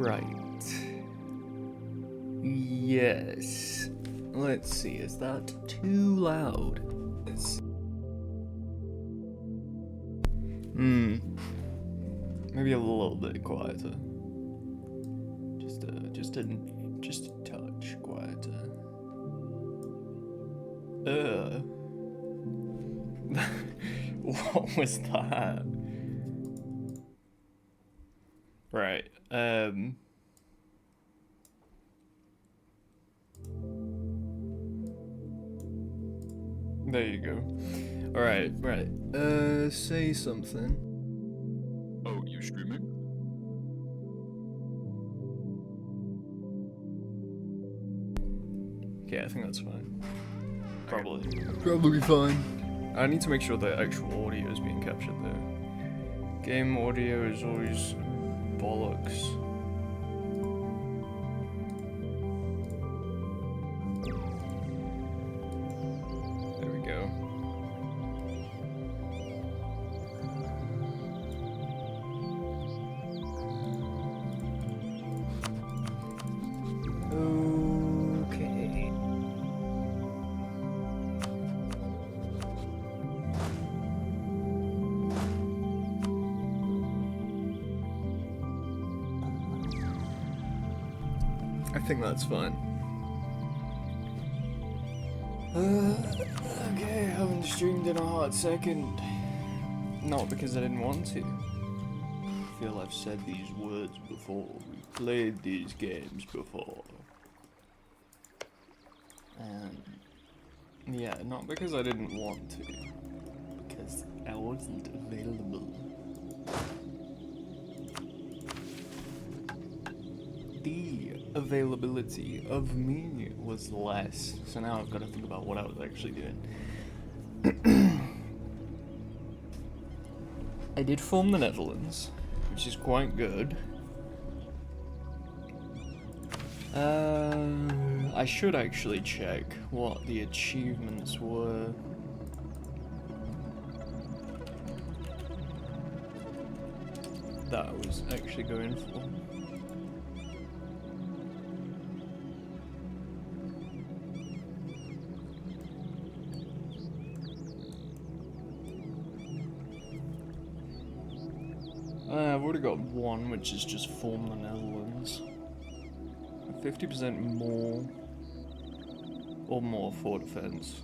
Right. Yes. Let's see, is that too loud? Maybe a little bit quieter. Just a touch quieter. What was that? Right, there you go. Alright, right. Say something. Oh, you streaming? Okay, I think that's fine. Probably. Okay. Probably fine. I need to make sure the actual audio is being captured there. Game audio is always bollocks. There we go. Okay. I think that's fine. Okay, haven't streamed in a hot second. Not because I didn't want to. I feel I've said these words before. We've played these games before. Yeah, not because I didn't want to. Because I wasn't available. The availability of me was less, so now I've got to think about what I was actually doing. I did form the Netherlands, which is quite good. I should actually check what the achievements were. That I was actually going for. I've already got one, which is just form the Netherlands. 50% more or more for defense.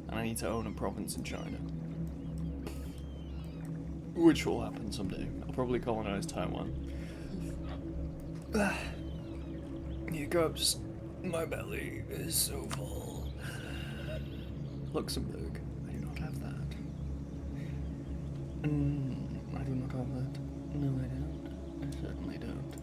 And I need to own a province in China. Which will happen someday. I'll probably colonize Taiwan. Hiccups. My belly is so full. Luxembourg. I do not have that. I do not have that. No, I don't. I certainly don't.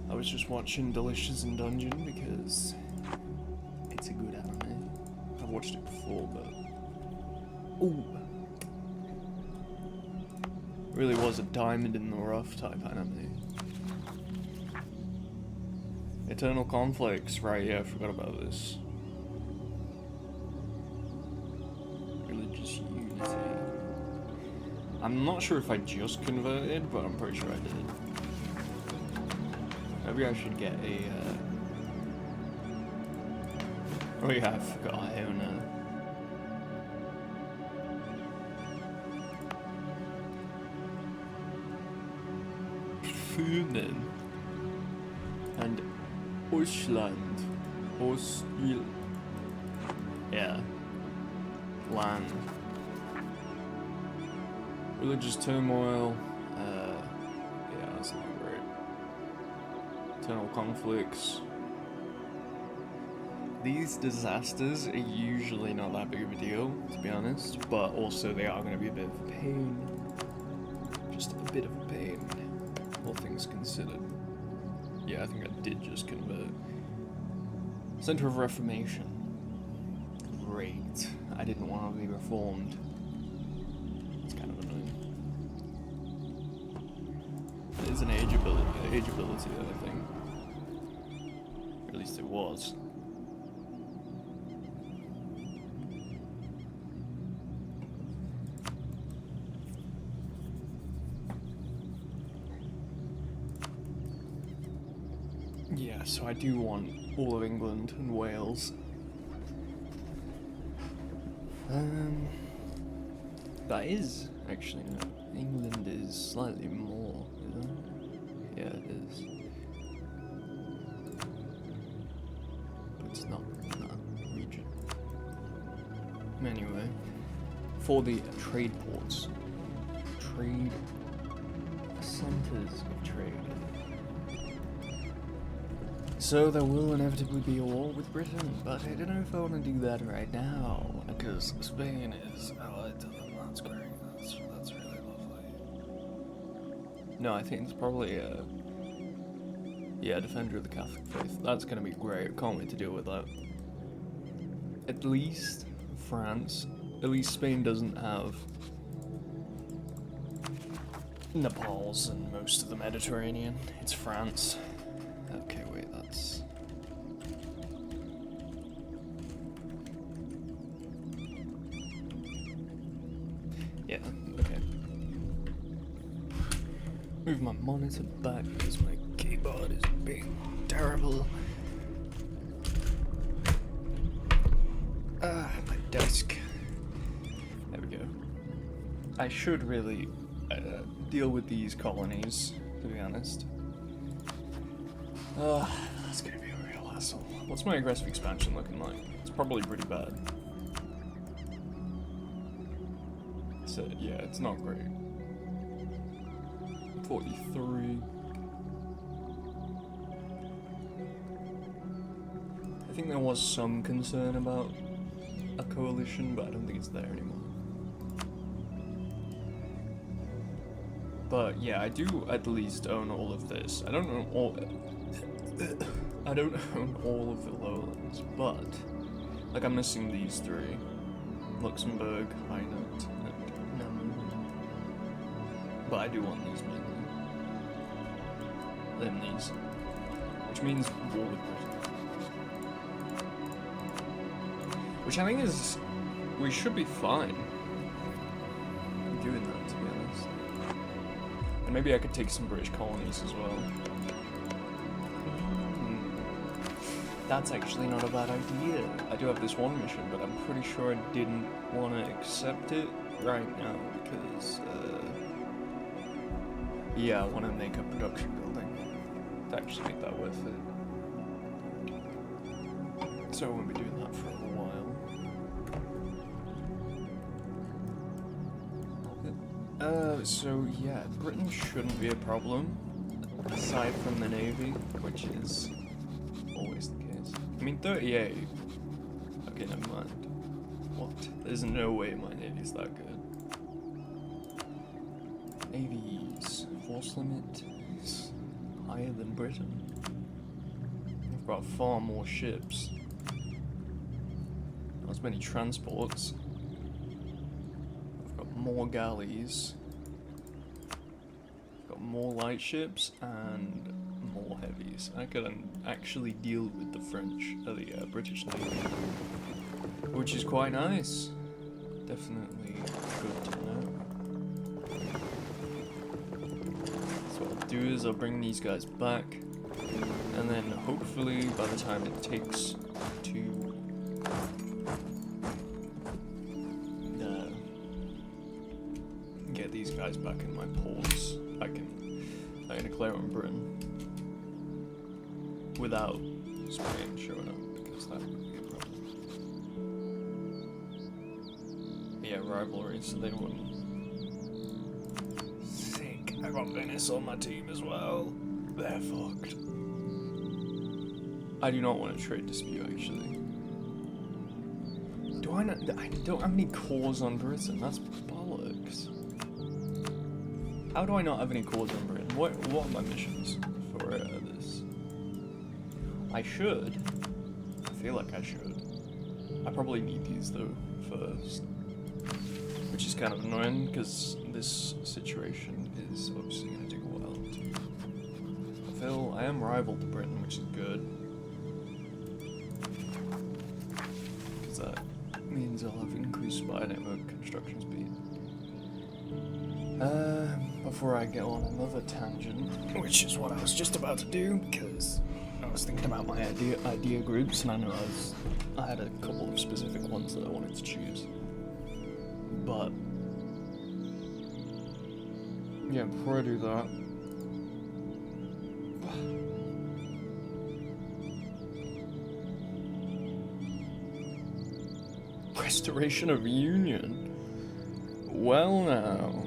I was just watching Delicious in Dungeon because it's a good anime. I've watched it before, but ooh, really was a diamond in the rough type anime. Eternal Conflicts, right? Yeah, I forgot about this. Religious Unity. I'm not sure if I just converted, but I'm pretty sure I did. Maybe I should get a, oh yeah, I forgot I own Funen and Osland. Yeah. Land. Religious turmoil. Yeah, that's not great. Internal conflicts. These disasters are usually not that big of a deal, to be honest, but also they are going to be a bit of a pain. Just a bit of a pain, all things considered. Yeah, I think I did just convert. Center of Reformation. Great. I didn't want to be reformed. It's kind of annoying. There's an age ability there, I think. Or at least it was. Yeah, so I do want all of England and Wales. That is actually no. England is slightly more, isn't it? Yeah, it is. But it's not in that region. Anyway, for the trade ports, trade centers of trade. So there will inevitably be a war with Britain, but I don't know if I want to do that right now, because Spain is allied to them. That's great. That's really lovely. No, I think it's probably defender of the Catholic faith. That's gonna be great. Can't wait to deal with that. At least France. At least Spain doesn't have Nepal's and most of the Mediterranean. It's France. Okay, wait, that's... Yeah, okay. Move my monitor back because my keyboard is being terrible. My desk. There we go. I should really deal with these colonies, to be honest. That's gonna be a real hassle. What's my aggressive expansion looking like? It's probably pretty bad. So, yeah, it's not great. 43. I think there was some concern about a coalition, but I don't think it's there anymore. But yeah, I do at least own all of this. I don't own all of the lowlands, but like I'm missing these three: Luxembourg, Hainaut, and Namur. But I do want these mainly. Then these, which means war with Britain. Which I think is, we should be fine doing that, to be honest. And maybe I could take some British colonies as well. That's actually not a bad idea. I do have this one mission, but I'm pretty sure I didn't want to accept it right now because, yeah, I want to make a production building to actually make that worth it. So I won't be doing that for a while. So yeah, Britain shouldn't be a problem, aside from the Navy, which is always the case. I mean, 38. Okay, never mind. What? There's no way my Navy's that good. Navy's force limit is higher than Britain. We've got far more ships. Not as many transports. We've got more galleys. We've got more light ships and more heavies. I can actually deal with the French, the British Navy, which is quite nice. Definitely good to know. So what I'll do is I'll bring these guys back, and then hopefully by the time it takes to get these guys back in my ports, I can declare on Britain without Spain showing up, because that would be a problem. Yeah, rivalry, so they wouldn't. Sick. I got Venice on my team as well. They're fucked. I do not want a trade dispute, actually. Do I not? I don't have any cores on Britain. That's bollocks. How do I not have any cores on Britain? What are my missions for this? I should. I feel like I should. I probably need these though first, which is kind of annoying because this situation is obviously going to take a while to fulfill. I am rival to Britain, which is good, because that means I'll have increased spy network construction speed. Before I get on another tangent, which is what I was just about to do, because I was thinking about my idea groups, and I had a couple of specific ones that I wanted to choose. But yeah, before I do that, Restoration of Union. Well now.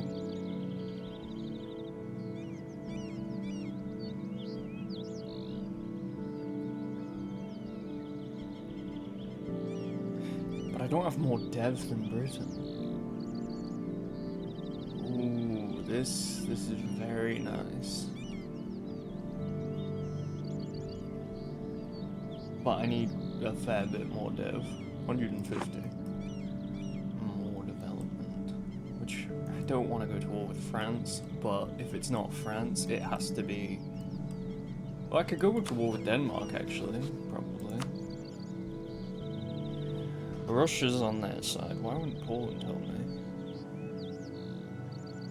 But I don't have more dev than Britain. Ooh, this is very nice. But I need a fair bit more dev. 150. More development. Which, I don't want to go to war with France, but if it's not France, it has to be... Well, I could go to war with Denmark, actually, probably. Russia's on their side. Why wouldn't Poland tell me?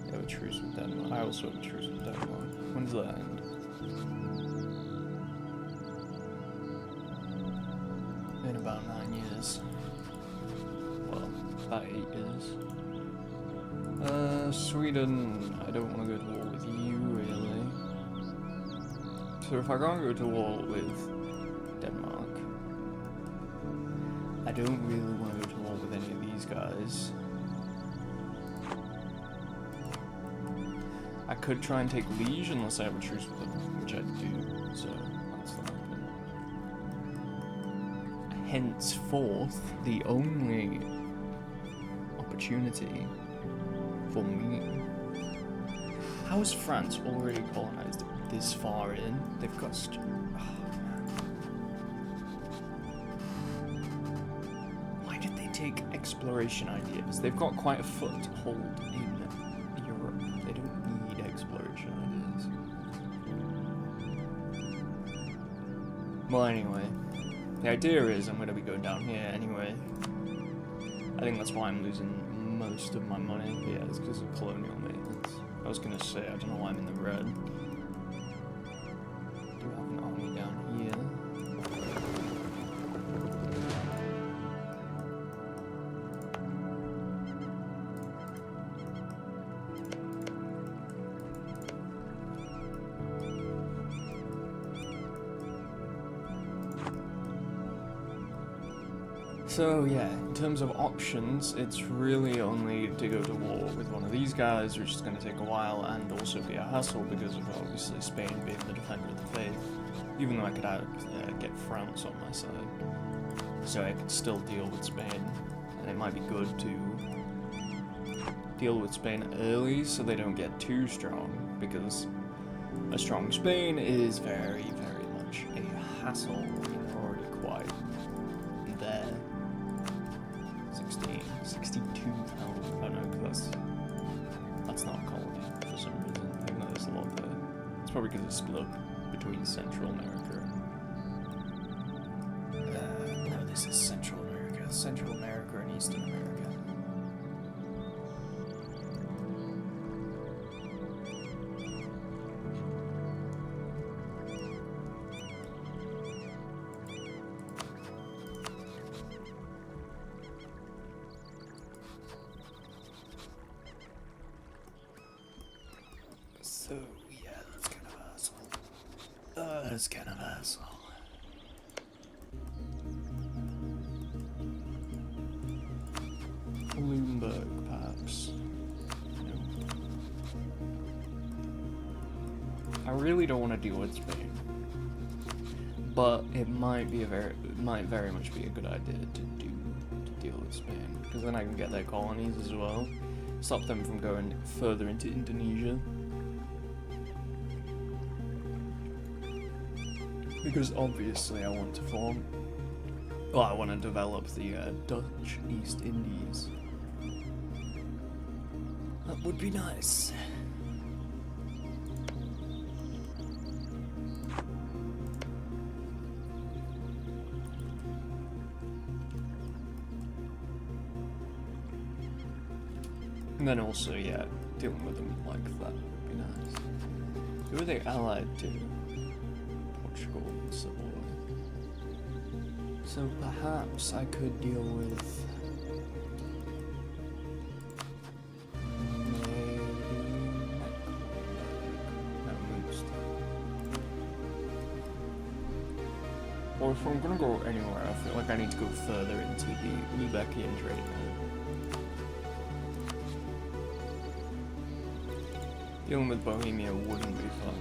They have a truce with Denmark. I also have a truce with Denmark. When does that end? In about 9 years. Well, about 8 years. Sweden, I don't want to go to war with you, really. So if I can't go to war with Denmark, I don't really want to go to war with any of these guys. I could try and take Liege unless I have a truce with them, which I do, so that's not happening. Henceforth, the only opportunity for me. How is France already colonized this far in? They've got Why did they take exploration ideas? They've got quite a foothold in Europe. They don't need exploration ideas. Well, anyway. The idea is I'm going to be going down here anyway. I think that's why I'm losing most of my money. Yeah, it's because of colonial maintenance. I was going to say, I don't know why I'm in the red. Do have an army down here. So yeah, in terms of options, it's really only to go to war with one of these guys, which is going to take a while and also be a hassle because of obviously Spain being the defender of the faith, even though I could get France on my side. So I could still deal with Spain, and it might be good to deal with Spain early so they don't get too strong, because a strong Spain is very, very much a hassle when you're already quite there. 62,000. Oh no, because that's not a colony for some reason. Even though there's a lot there. It's probably because it's split up between Central America and no, this is Central America. Central America and Eastern America. So, yeah, that's kind of asshole. That's kind of asshole. Bloomberg, perhaps. No. I really don't want to deal with Spain. But it might very much be a good idea to deal with Spain. Because then I can get their colonies as well. Stop them from going further into Indonesia. Because obviously I want to form... Well, I want to develop the Dutch East Indies. That would be nice. And then also, yeah, dealing with them like that would be nice. Who are they allied to? Portugal and Civil So perhaps I could deal with maybe at least. Or if I'm gonna go anywhere, I feel like I need to go further into the Lubekian trading area. Dealing with Bohemia wouldn't be fun.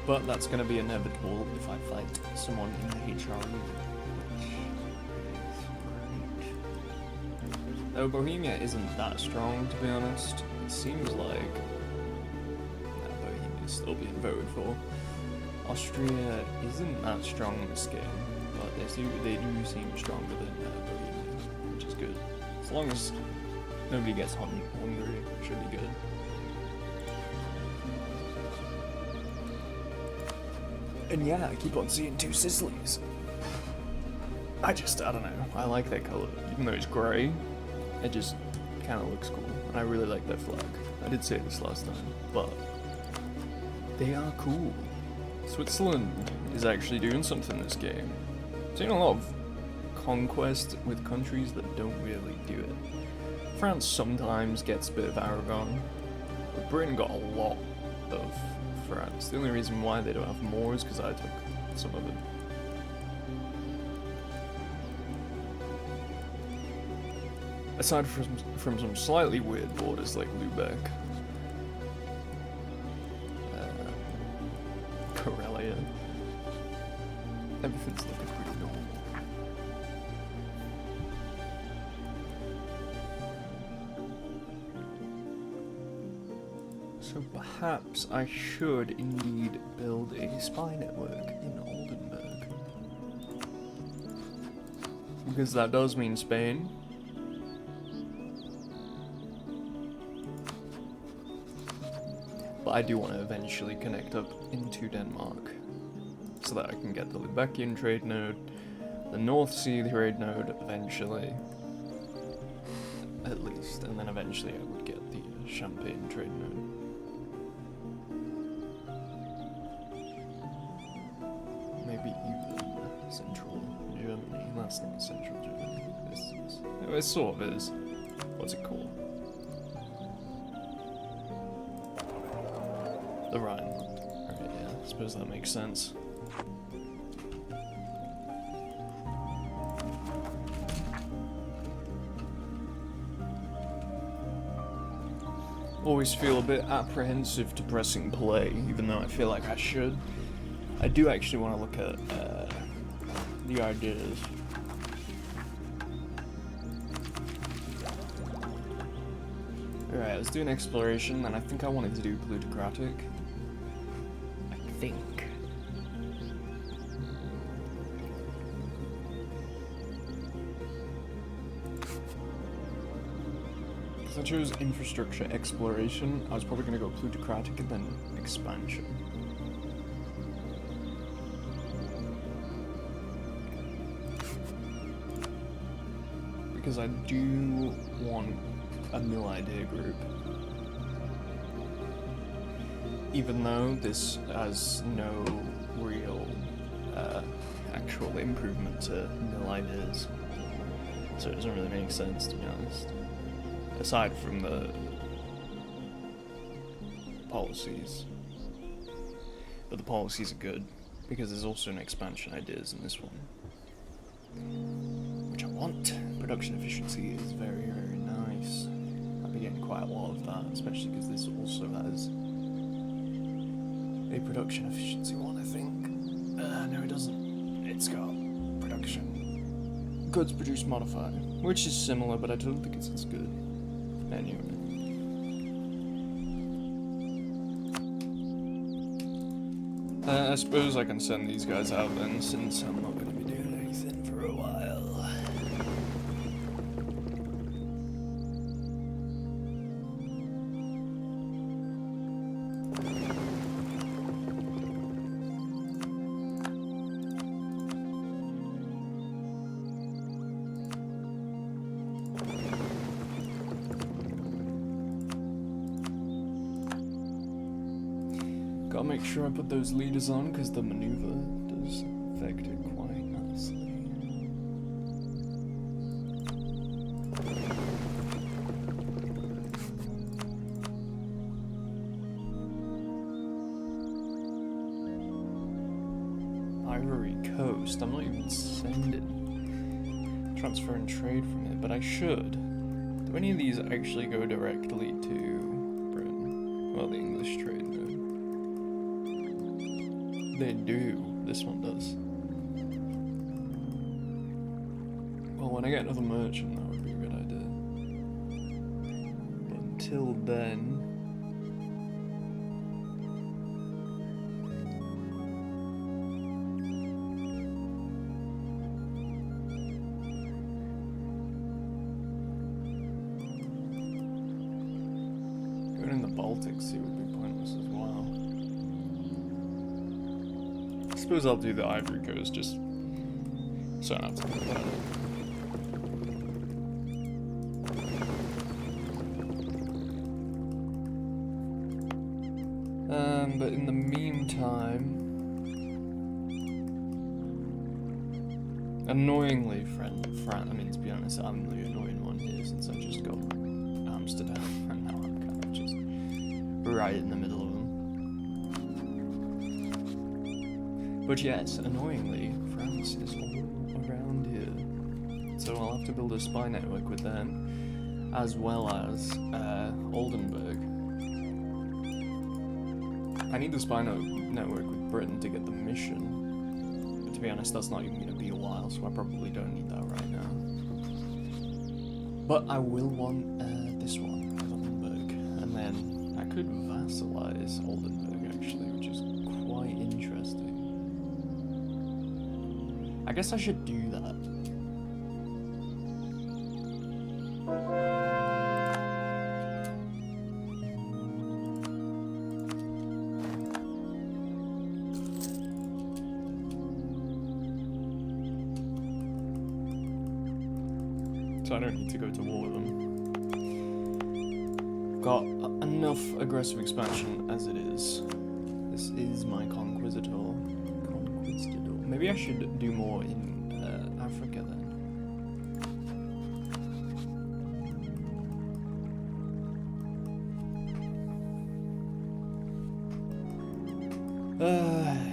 But that's going to be inevitable if I fight someone in the HRU, which is great. Though Bohemia isn't that strong, to be honest. It seems like Bohemia is still being voted for. Austria isn't that strong in this game, but they do seem stronger than Bohemia, which is good. As long as nobody gets hungry, it should be good. And yeah, I keep on seeing two Sicilies. I don't know, I like their colour. Even though it's grey, it just kind of looks cool. And I really like their flag. I did say this last time, but they are cool. Switzerland is actually doing something in this game. Seeing a lot of conquest with countries that don't really do it. France sometimes gets a bit of Aragon, but Britain got a lot of France. The only reason why they don't have more is because I took some of it. Aside from some slightly weird borders like Lubeck, Karelia, everything's looking pretty normal. So perhaps I should indeed build a spy network in Oldenburg. Because that does mean Spain. But I do want to eventually connect up into Denmark. So that I can get the Lubekian trade node, the North Sea trade node eventually. At least. And then eventually I would get the Champagne trade node. Maybe even Central Germany. That's not Central Germany. It sort of is. What's it called? The Rhineland. Alright, yeah, I suppose that makes sense. Always feel a bit apprehensive to pressing play, even though I feel like I should. I do actually want to look at the ideas. Alright, I was doing exploration, and I think I wanted to do plutocratic. I think. Because I chose infrastructure exploration, I was probably going to go plutocratic and then expansion. Because I do want a mill idea group. Even though this has no real actual improvement to mill ideas. So it doesn't really make sense, to be honest. Aside from the policies. But the policies are good, because there's also an expansion ideas in this one. Which I want. Production efficiency is very, very nice. I'll be getting quite a lot of that, especially because this also has a production efficiency one, I think. No, it doesn't. It's got production. Goods produced modified, which is similar, but I don't think it's as good. Anyway. I suppose I can send these guys out then, since I'm not going to be doing anything for a while. Gotta make sure I put those leaders on because the maneuver does affect it quite nicely. Ivory Coast. I'm not even sending transfer and trade from it, but I should. Do any of these actually go directly to Britain? Well, the English trade, no. They do. This one does. Well, when I get another merchant, that would be a good idea. But until then... going in the Baltic Sea would be pointless as well. I suppose I'll do the Ivory Coast just so I don't have to think about it. But in the meantime, annoyingly, I mean, to be honest, I'm the annoying one here since I just got Amsterdam and now I'm kind of just right in the middle of them. But yes, annoyingly, France is all around here. So I'll have to build a spy network with them, as well as Oldenburg. I need the spy network with Britain to get the mission. But to be honest, that's not even going to be a while, so I probably don't need that right now. But I will want this one, Oldenburg. And then I could vassalize Oldenburg, actually, which is quite interesting. I guess I should do that. So I don't need to go to war with them. Got enough aggressive expansion as it is. This is my conquistador. Maybe I should do more in Africa then.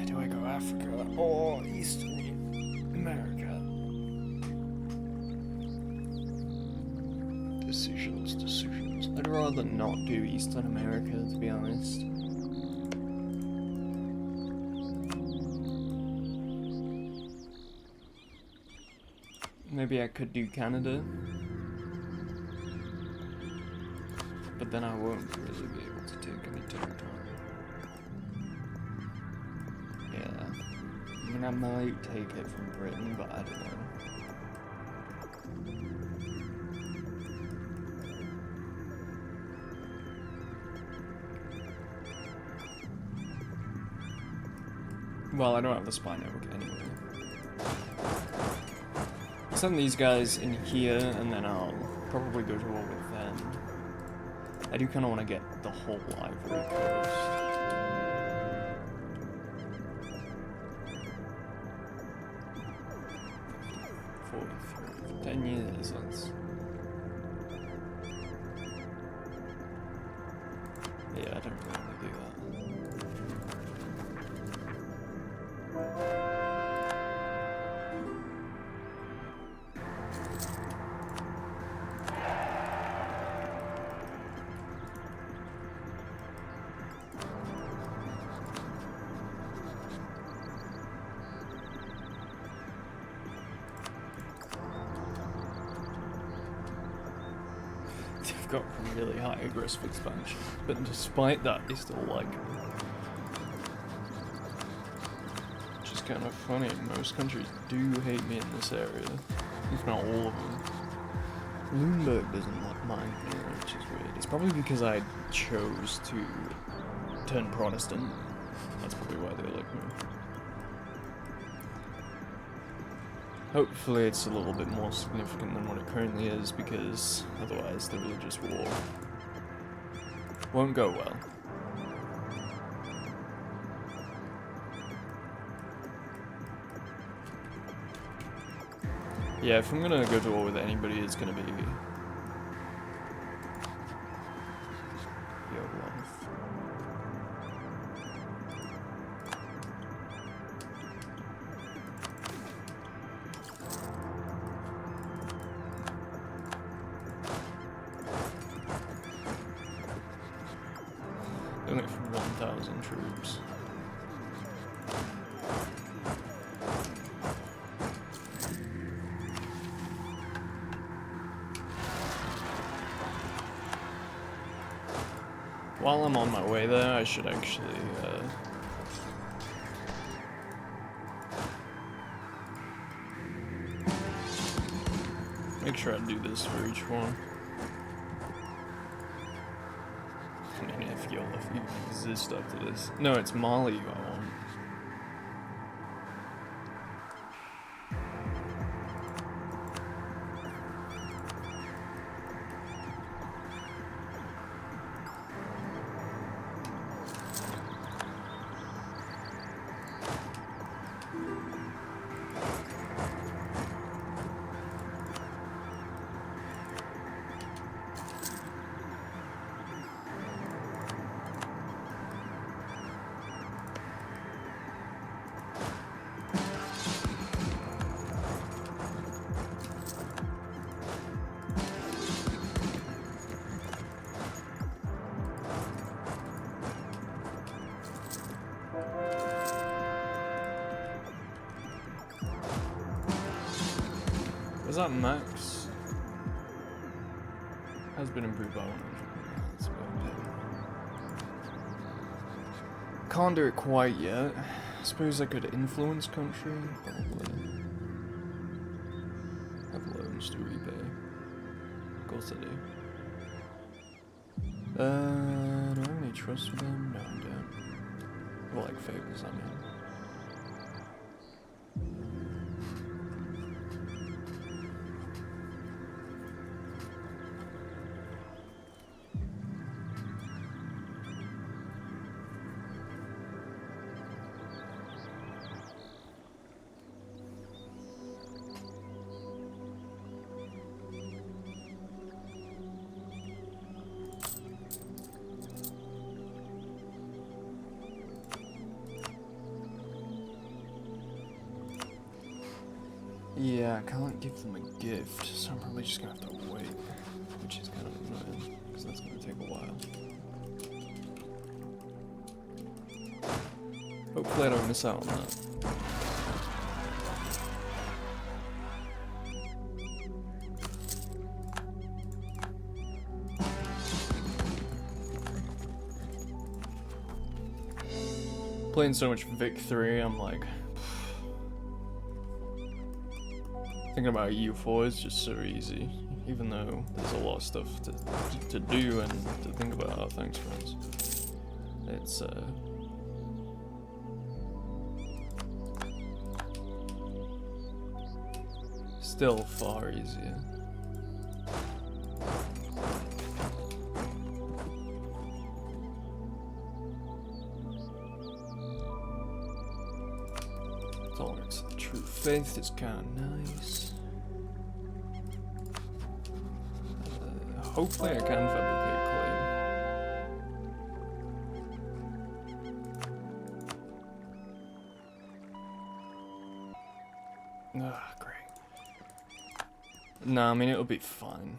Do I go Africa or Eastern America? Decisions. I'd rather not do Eastern America, to be honest. Maybe I could do Canada. But then I won't really be able to take any territory. Yeah. I mean, I might take it from Britain, but I don't know. Well, I don't have the spy network anyway. Send these guys in here, and then I'll probably go to war with them. I do kind of want to get the whole Ivory Coast. 43. 10 years, that's... Yeah, I don't really want to do that. They've got really high aggressive expansion, but despite that, they still like me. Which is kind of funny. Most countries do hate me in this area, if not all of them. Bloomberg doesn't mind me, which is weird. It's probably because I chose to turn Protestant. That's probably why they like me. Hopefully it's a little bit more significant than what it currently is, because otherwise the religious war won't go well. Yeah, if I'm gonna go to war with anybody, it's gonna be Yogoloth. Only for 1,000 troops. While I'm on my way there, I should actually, make sure I do this for each one. I mean, if you'll exist after this. No, it's Mali I want. Was that max? Has been improved by 100. That's about it. Can't do it quite yet. I suppose I could influence country, probably. Have loans to repay. Of course I do. Do I have any trust with them? No, I don't. Well, like favors, I mean. Yeah, I can't give them a gift, so I'm probably just gonna have to wait, which is kind of annoying, because that's gonna take a while. Hopefully I don't miss out on that. Playing so much Vic 3, I'm like... Thinking about EU4 is just so easy, even though there's a lot of stuff to do and to think about. Oh, thanks, friends. It's, still far easier. Tolerance of the true faith is kind of nice. Hopefully I can fabricate clay. Ah, great. Nah, I mean, it'll be fine.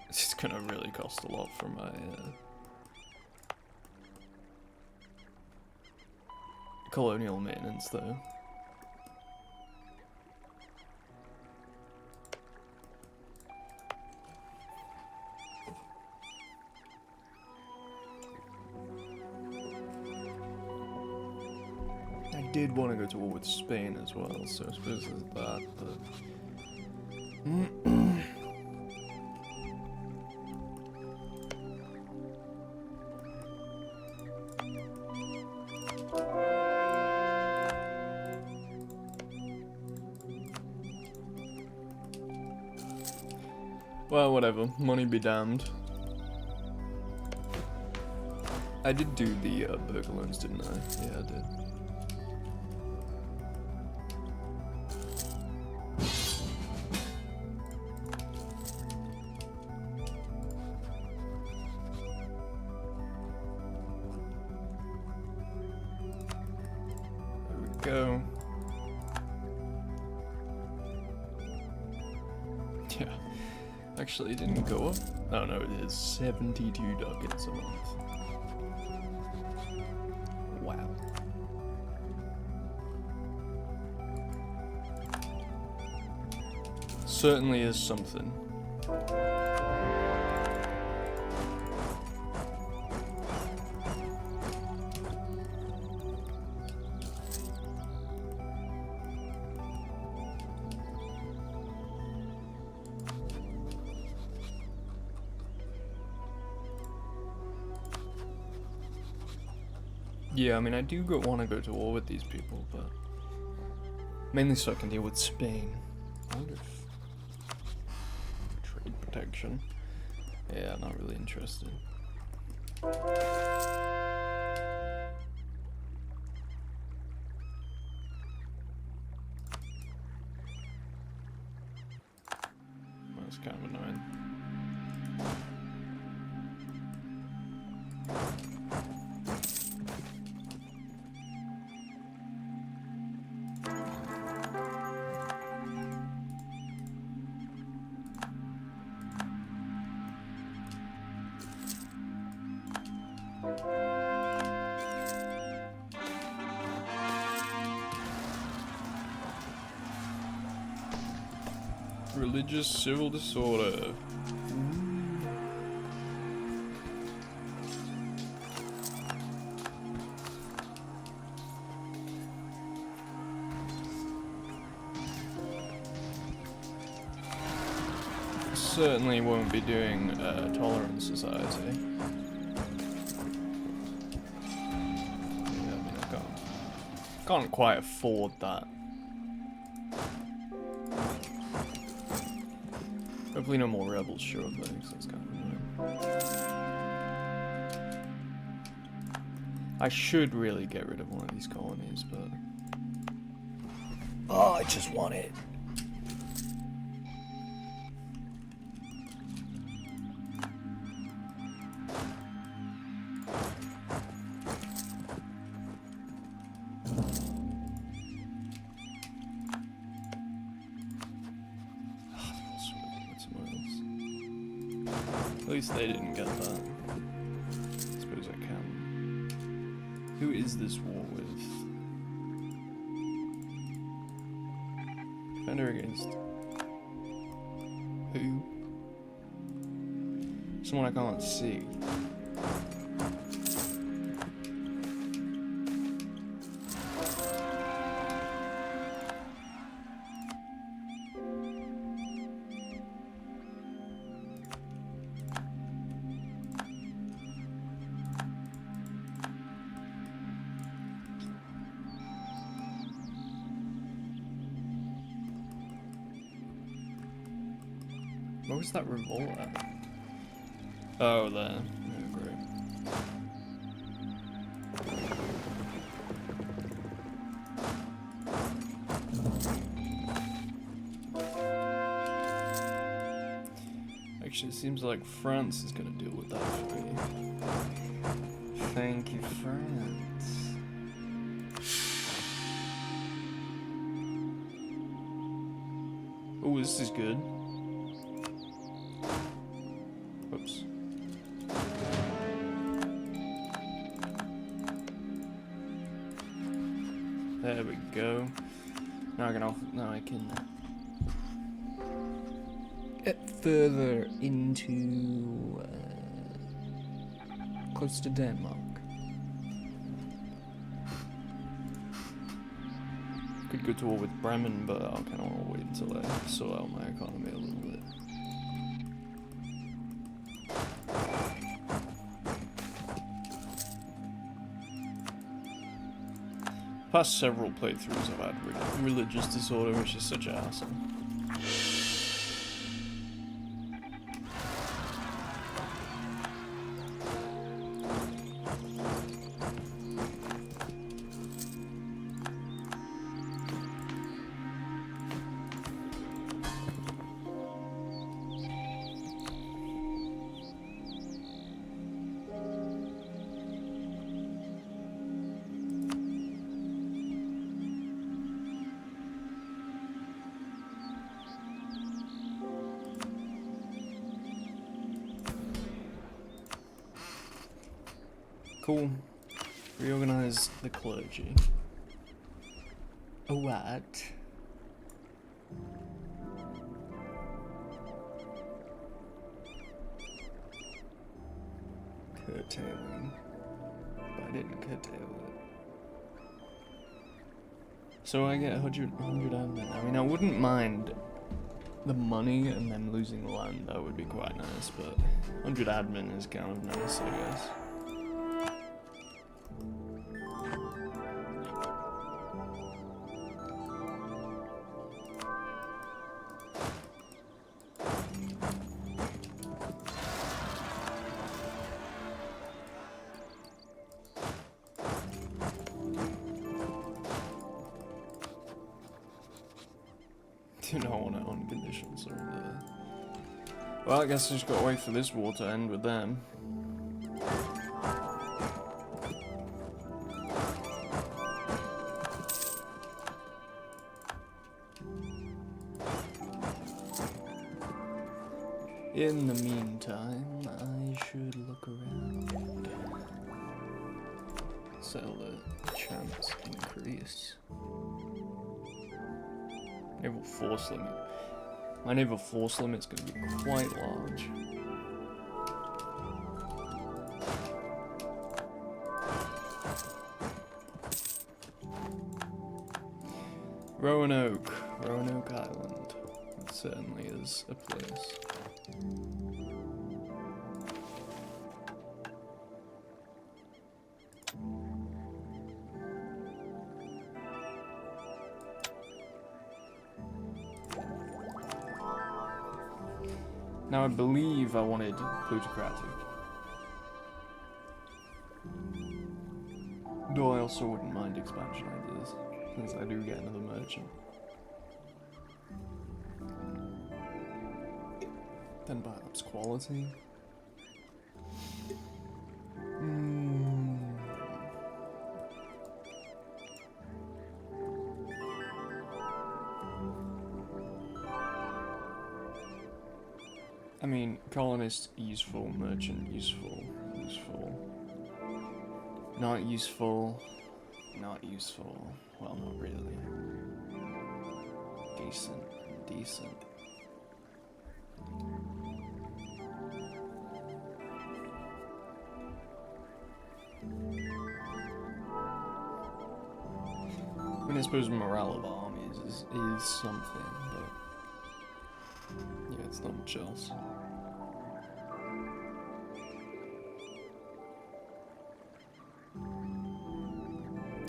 It's gonna really cost a lot for my, colonial maintenance, though. I did want to go to war with Spain as well, so I suppose there's that, but... Well, whatever. Money be damned. I did do the burger loans, didn't I? Yeah, I did. go. Yeah. Actually, it didn't go up. Oh no, it is 72 ducats a month. Wow. Certainly is something. Yeah, I mean, I do want to go to war with these people, but mainly so I can deal with Spain. I wonder if trade protection. Yeah, not really interested. That's kind of annoying. Religious civil disorder. Certainly won't be doing tolerant society. Yeah, I mean, I can't quite afford that. Hopefully no more rebels show up there, because that's kind of annoying. I should really get rid of one of these colonies, but... Oh, I just want it. At least they didn't get that. I suppose I can. Who is this war with? Defender against... Who? Someone I can't see. Where was that revolt at? Oh, there. Oh, great. Actually, it seems like France is going to deal with that for me. Thank you, France. Oh, this is good. Oops. There we go. Now I can get further into close to Denmark. Could go to war with Bremen, but I'll kind of want to wait until I sort out my economy a little bit. Past several playthroughs I've had religious disorder, which is such a hassle. Cool. Reorganize the clergy. What? Curtailing. But I didn't curtail it. So I get 100 admin. I mean, I wouldn't mind the money and then losing the land. That would be quite nice, but 100 admin is kind of nice, I guess. Do not want an unconditional surrender. Well, I guess I just gotta wait for this war to end with them. In the meantime, I should look around. Settle the chance increase. Naval force limit. My naval force limit's going to be quite large. Roanoke Island. It certainly is a place. Now I believe I wanted plutocratic. Though I also wouldn't mind expansion ideas, since I do get another merchant. Then perhaps quality. I mean, colonist useful, merchant useful. Not useful, not useful. Well, not really. Decent. I mean, I suppose morale of armies is something, but yeah, it's not much else.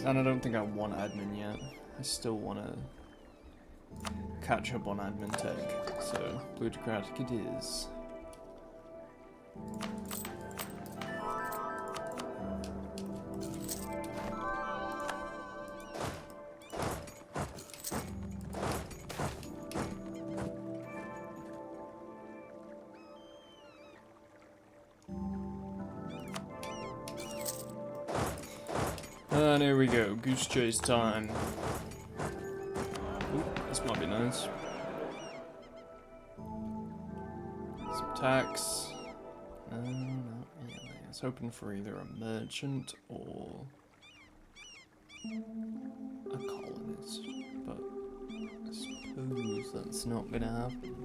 And I don't think I want admin yet. I still want to catch up on admin tech, so plutocratic it is. And here we go, goose chase time. Ooh, this might be nice. Some tax. No, not really. I was hoping for either a merchant or a colonist, but I suppose that's not gonna happen.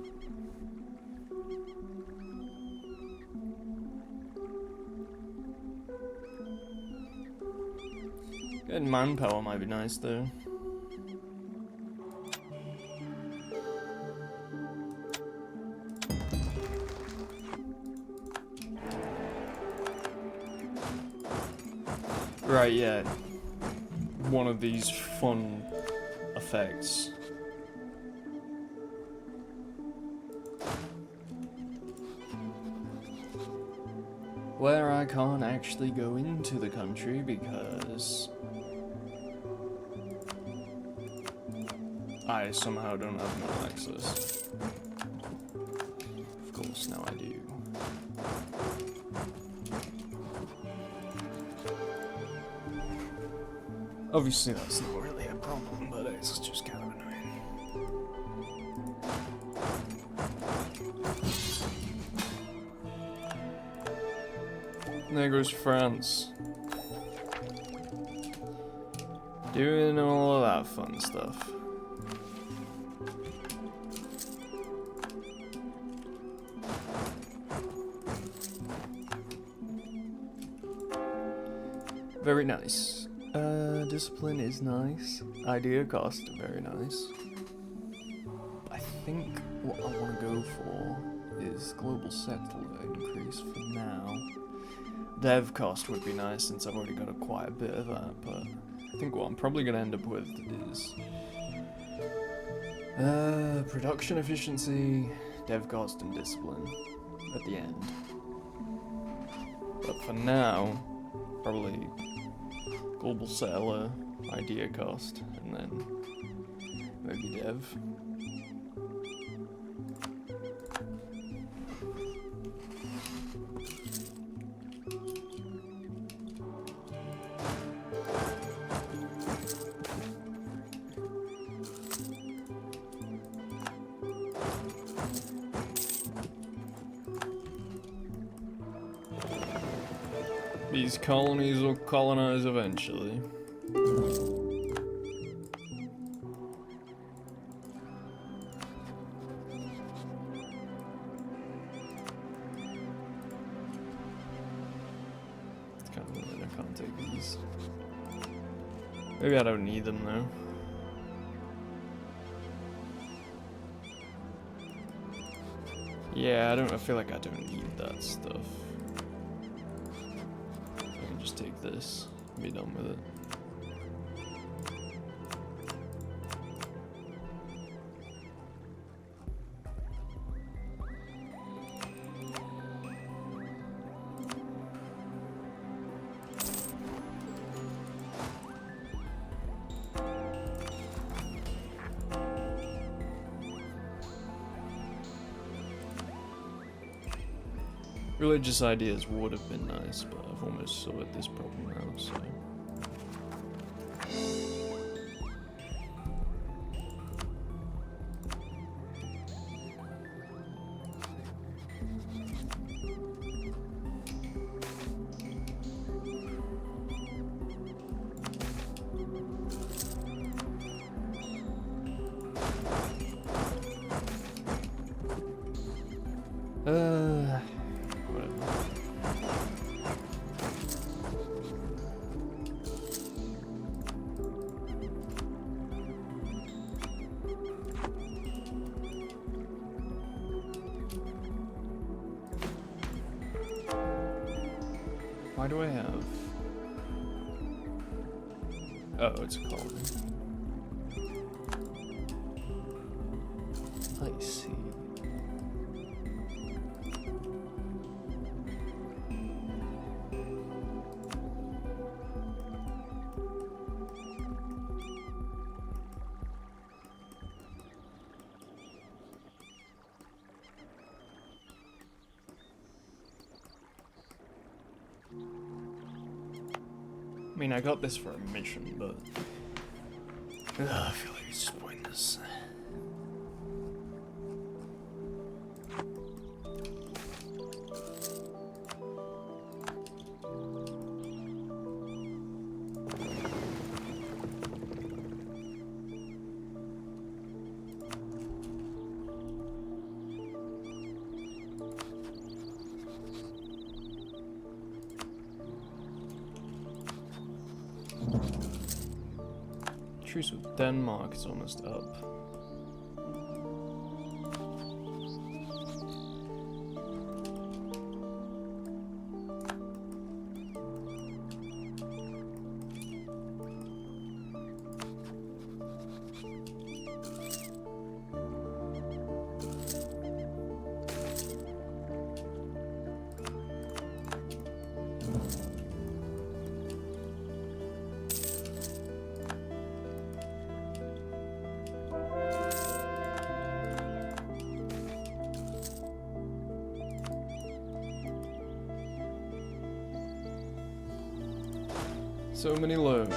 Getting manpower might be nice though. Right, yeah. One of these fun effects. Where I can't actually go into the country because I somehow don't have no access. Of course, now I do. Obviously, that's not really a problem, but it's just kind of annoying. And there goes France. Doing all of that fun stuff. Very nice. Discipline is nice. Idea cost, very nice. I think what I want to go for is global settler increase for now. Dev cost would be nice since I've already got quite a bit of that, but I think what I'm probably going to end up with is production efficiency, dev cost, and discipline at the end. But for now, probably global settler, idea cost, and then maybe dev. These colonies will colonize eventually. It's kind of annoying I can't take these. Maybe I don't need them though. Yeah, I feel like I don't need that stuff. I can just take this and be done with it. Religious ideas would have been nice, but I've almost sorted this problem now, so... Why do I have... Oh, it's a colony. I see. I mean, I got this for a mission, but I feel like it's pointless. Truce with Denmark is almost up. So many loans.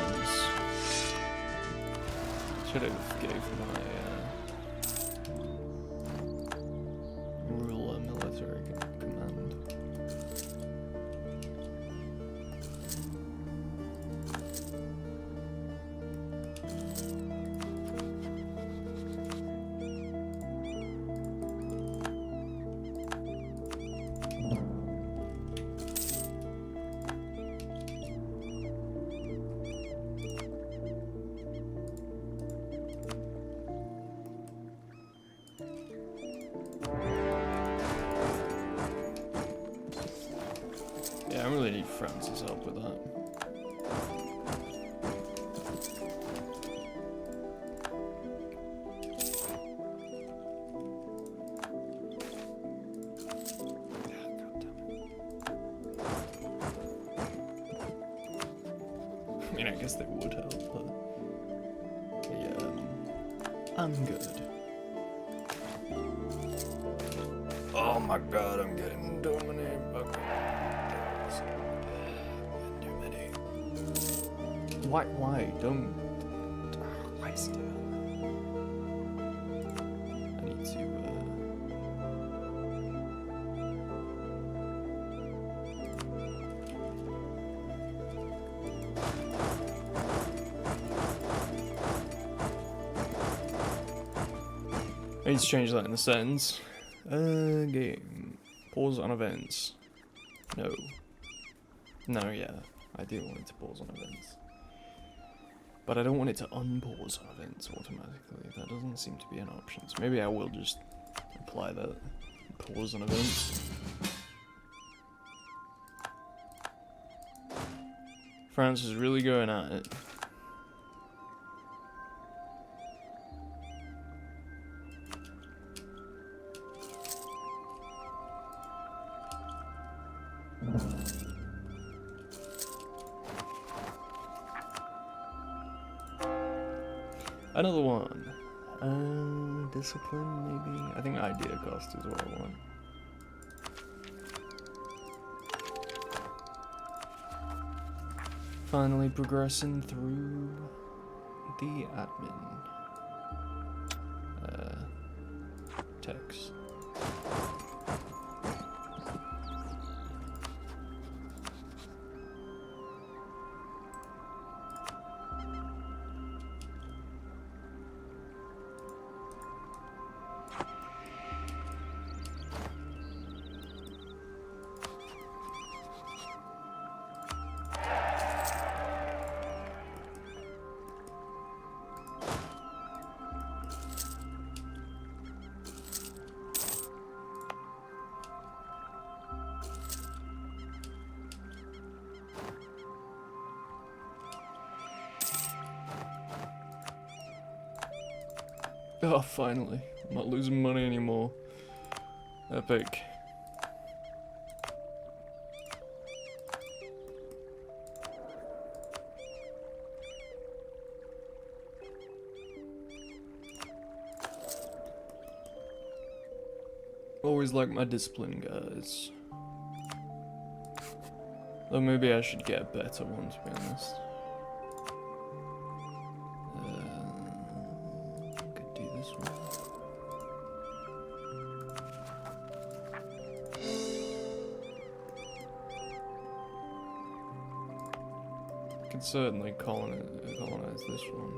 Should have gave my ruler military command. don't really need France's help with that. I mean, I guess they would help, but yeah, I'm good. Oh my god, I'm getting dominated. Okay. Too many. Why? Don't. Why still? I need to, I need to change that in the settings. Game. Pause on events. No. No, yeah. I do want it to pause on events. But I don't want it to unpause on events automatically. That doesn't seem to be an option. So maybe I will just apply that. Pause on events. France is really going at it. Another one. Discipline, maybe? I think idea cost is what I want. Finally progressing through the admin. Text. Oh, finally. I'm not losing money anymore. Epic. Always like my discipline, guys. Though maybe I should get a better one, to be honest. Could do this one. Could certainly colonize this one.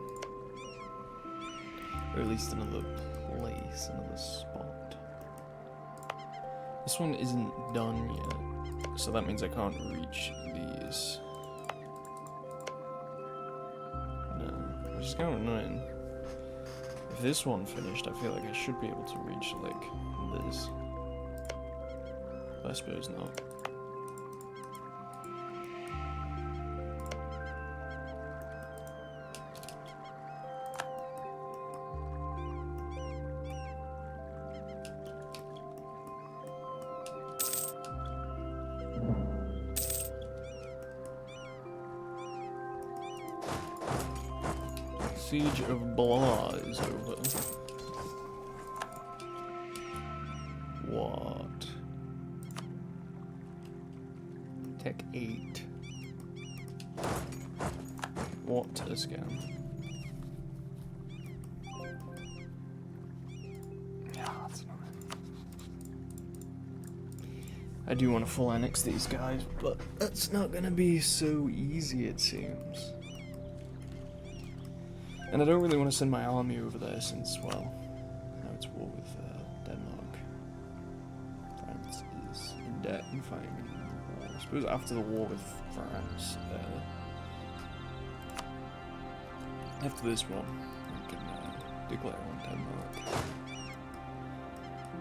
Or at least another place, another spot. This one isn't done yet, so that means I can't reach these. No, which is kind of annoying. If this one finished, I feel like I should be able to reach, like, this. But I suppose not. Siege of Blah is over. What? Tech 8. What a scam. Yeah, that's annoying. I do want to full annex these guys, but that's not gonna be so easy, it seems. And I don't really want to send my army over there since, well, now it's war with Denmark. France is in debt and fighting in the war. I suppose after the war with France, after this one, we can declare on Denmark.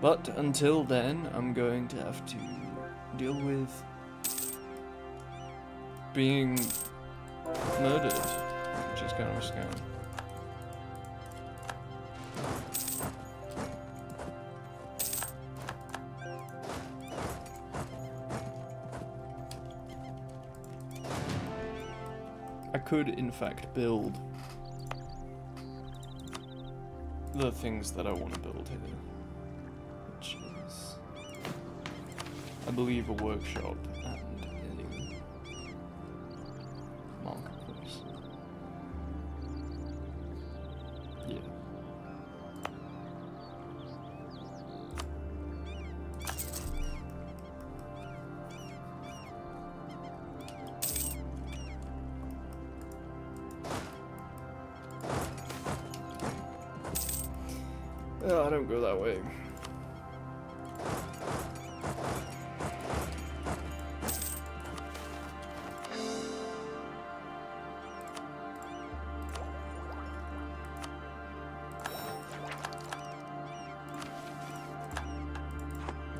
But until then, I'm going to have to deal with being murdered, which is kind of a scam. I could, in fact, build the things that I want to build here, which is, I believe, a workshop and a marketplace. Yeah. Oh, I don't go that way.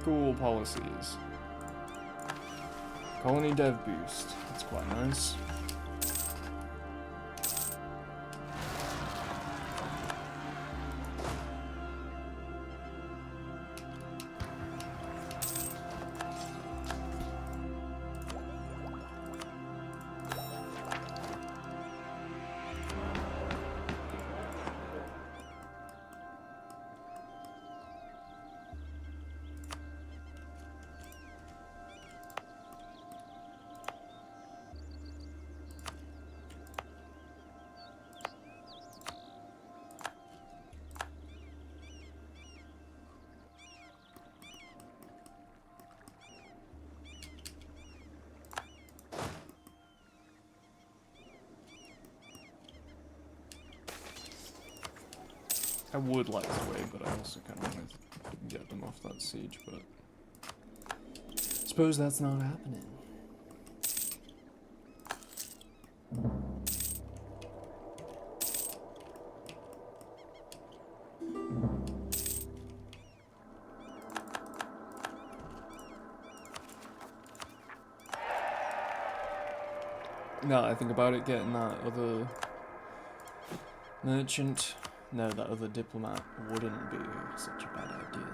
Cool policies. Colony dev boost. That's quite nice. I would like to wait, but I also kind of want to get them off that siege, but I suppose that's not happening. Now I think about it, getting that other merchant. No, that other diplomat wouldn't be such a bad idea.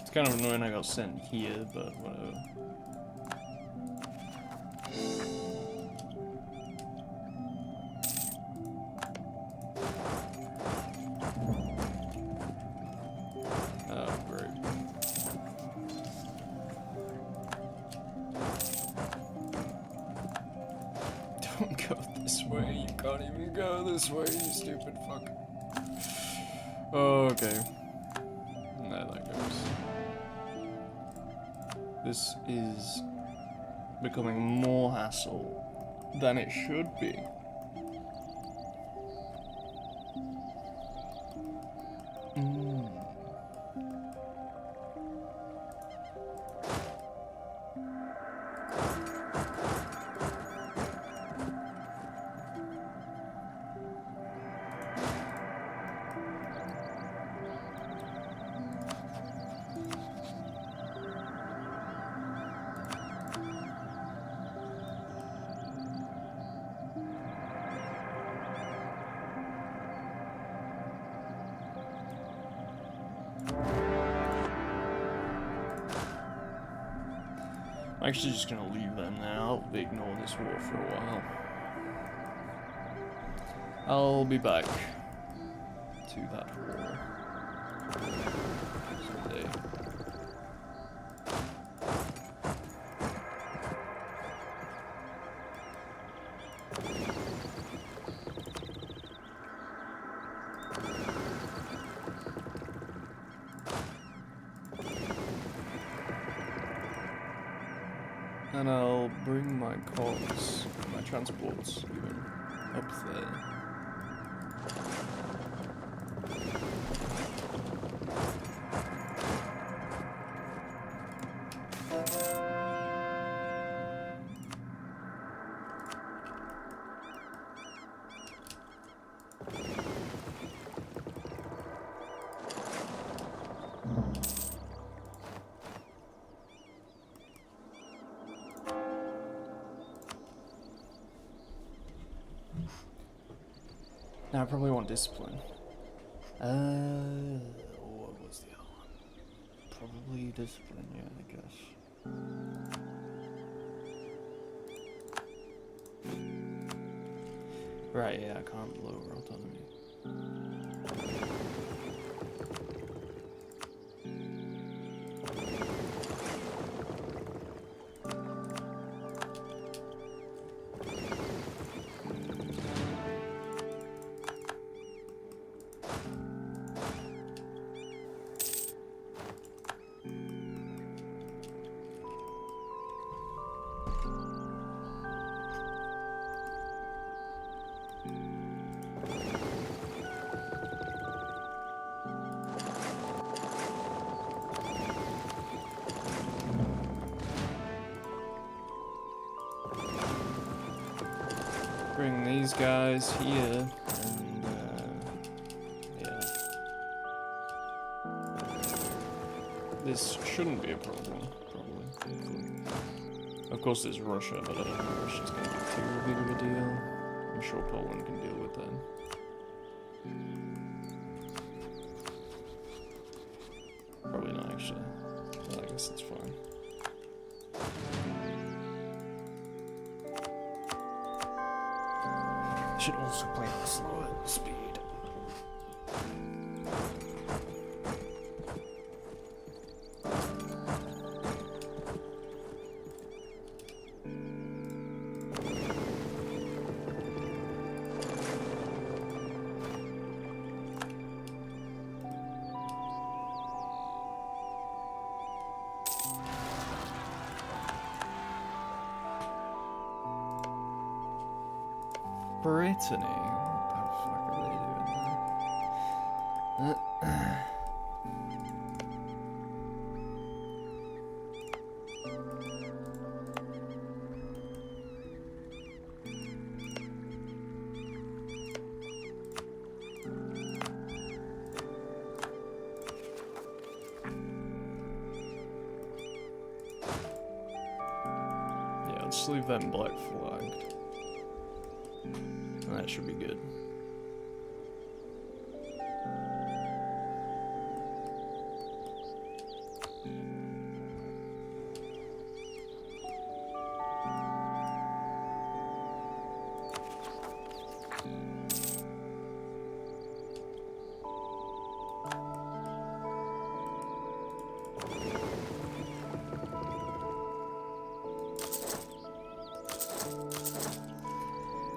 It's kind of annoying I got sent here, but whatever. Oh, great. Don't go this way, you can't even go this way, you stupid fuck. Okay. There that goes. This is becoming more hassle than it should be. I'm actually just gonna leave them now. I'll ignore this war for a while. I'll be back to that war someday. And I'll bring my cogs, my transports, even up there. Now I probably want discipline. What was the other one? Probably discipline, yeah, I guess. Right, yeah, I can't lower autonomy. Bring these guys here, and yeah. This shouldn't be a problem, probably. Of course there's Russia, but I don't think Russia's going to be too big of a deal. I'm sure Poland can deal with that. Probably not, actually. Well, I guess it's fine. Should also play on slower speed. Brittany? What the fuck are they doing there? Yeah, let's leave them black flagged. That should be good.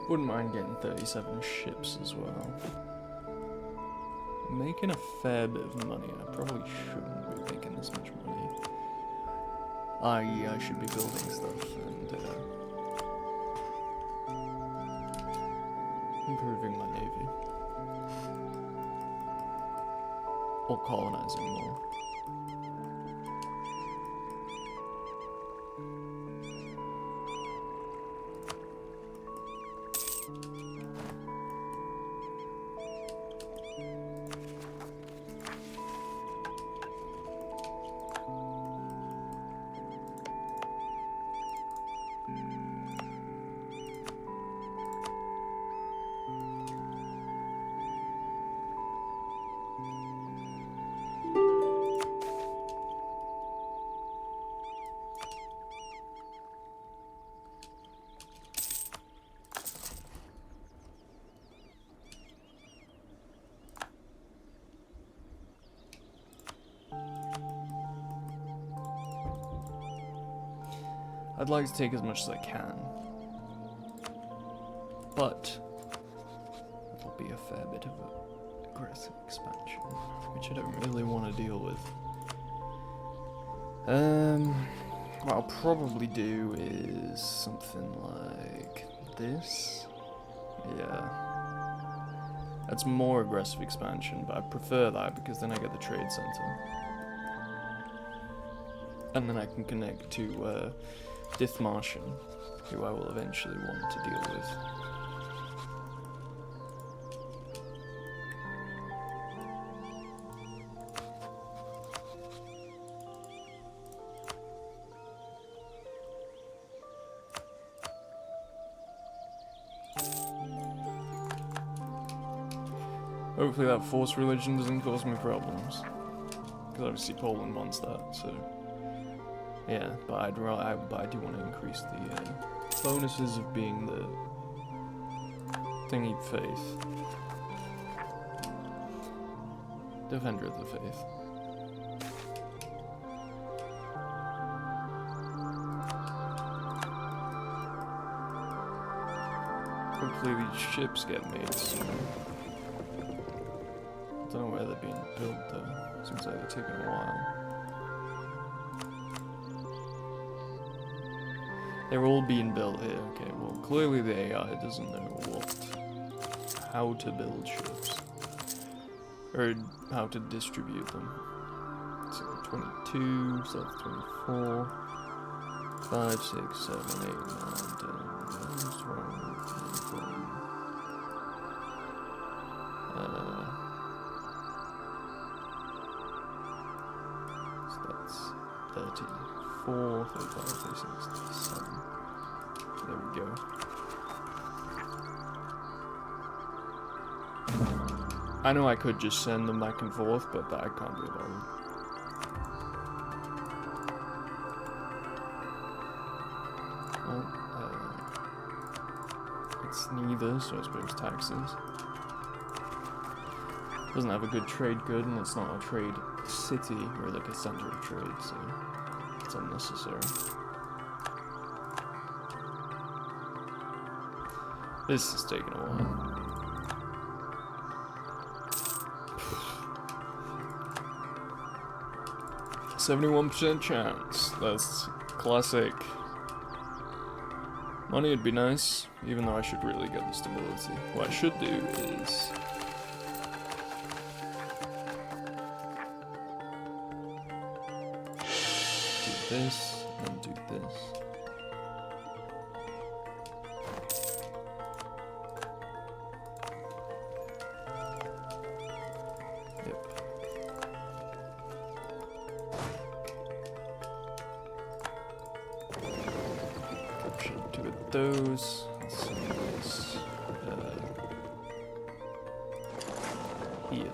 Wouldn't mind getting 37 ships as well. Making a fair bit of money. I probably shouldn't be making this much money. I should be building stuff and improving my navy. Or colonizing more. I'd like to take as much as I can, but it'll be a fair bit of aggressive expansion, which I don't really want to deal with. What I'll probably do is something like this. Yeah. That's more aggressive expansion, but I prefer that because then I get the trade center. And then I can connect to Dithmartian, who I will eventually want to deal with. Hopefully that forced religion doesn't cause me problems. Because obviously Poland wants that, so... Yeah, but I do want to increase the bonuses of being the thingy faith. Defender of the faith. Hopefully these ships get made soon. I don't know where they're being built though. Seems like they're taking a while. They're all being built here. Okay, well clearly the AI doesn't know how to build ships. Or how to distribute them. So 22, so that's 24, 5, 6, 7, 8, 9, 10, 11, 12, 13, 14. So that's 34, 35, 36, 37. There we go. I know I could just send them back and forth, but I can't be bothered. Well, it's neither, so I suppose taxes. Doesn't have a good trade good, and it's not a trade city, or like a center of trade, so it's unnecessary. This is taking a while. 71% chance. That's classic. Money would be nice, even though I should really get the stability. What I should do is... do this, and do this. Those. Let's see this. Here.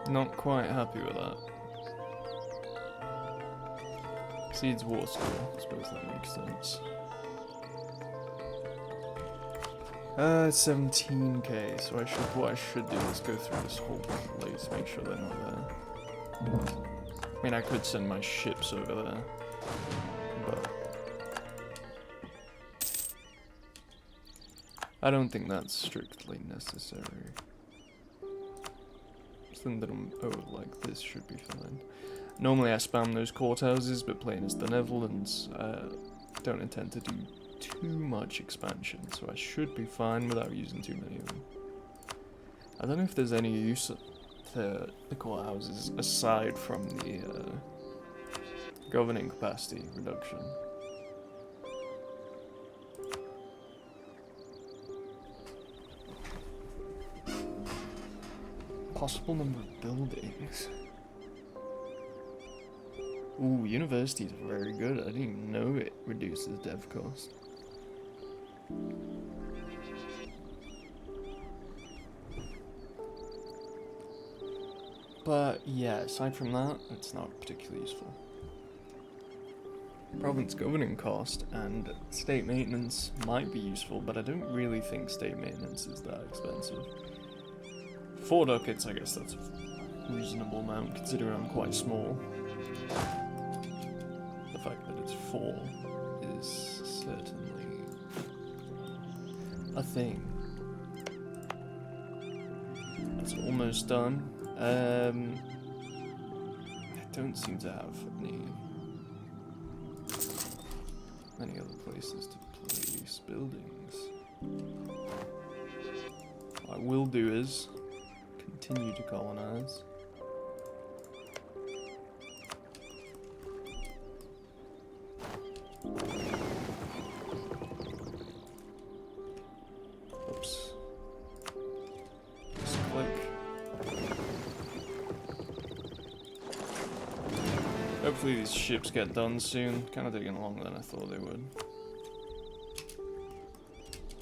Not quite happy with that. Seeds war score, I suppose that makes sense. 17k, so what I should do is go through this whole place, make sure they're not there. I mean, I could send my ships over there, but I don't think that's strictly necessary. Something that like this should be fine. Normally I spam those courthouses, but playing as the Netherlands, don't intend to do too much expansion, so I should be fine without using too many of them. I don't know if there's any use to the courthouses aside from the governing capacity reduction. Possible number of buildings. Ooh, universities are very good. I didn't even know it reduces dev cost. But yeah, aside from that, it's not particularly useful. Province governing cost and state maintenance might be useful, but I don't really think state maintenance is that expensive. 4 ducats, I guess that's a reasonable amount considering I'm quite small. The fact that it's 4 is certainly a thing. That's almost done. I don't seem to have any other places to place buildings. What I will do is continue to colonize. Oops. Hopefully these ships get done soon. Kind of taking longer than I thought they would.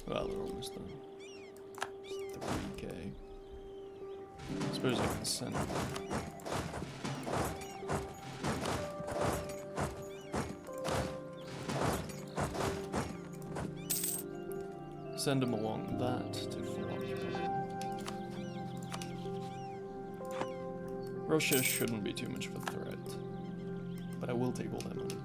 Well, they're almost done. It's 3K. I suppose I can send them. Send them along that to full occupy. Russia shouldn't be too much of a threat, but I will take all their money.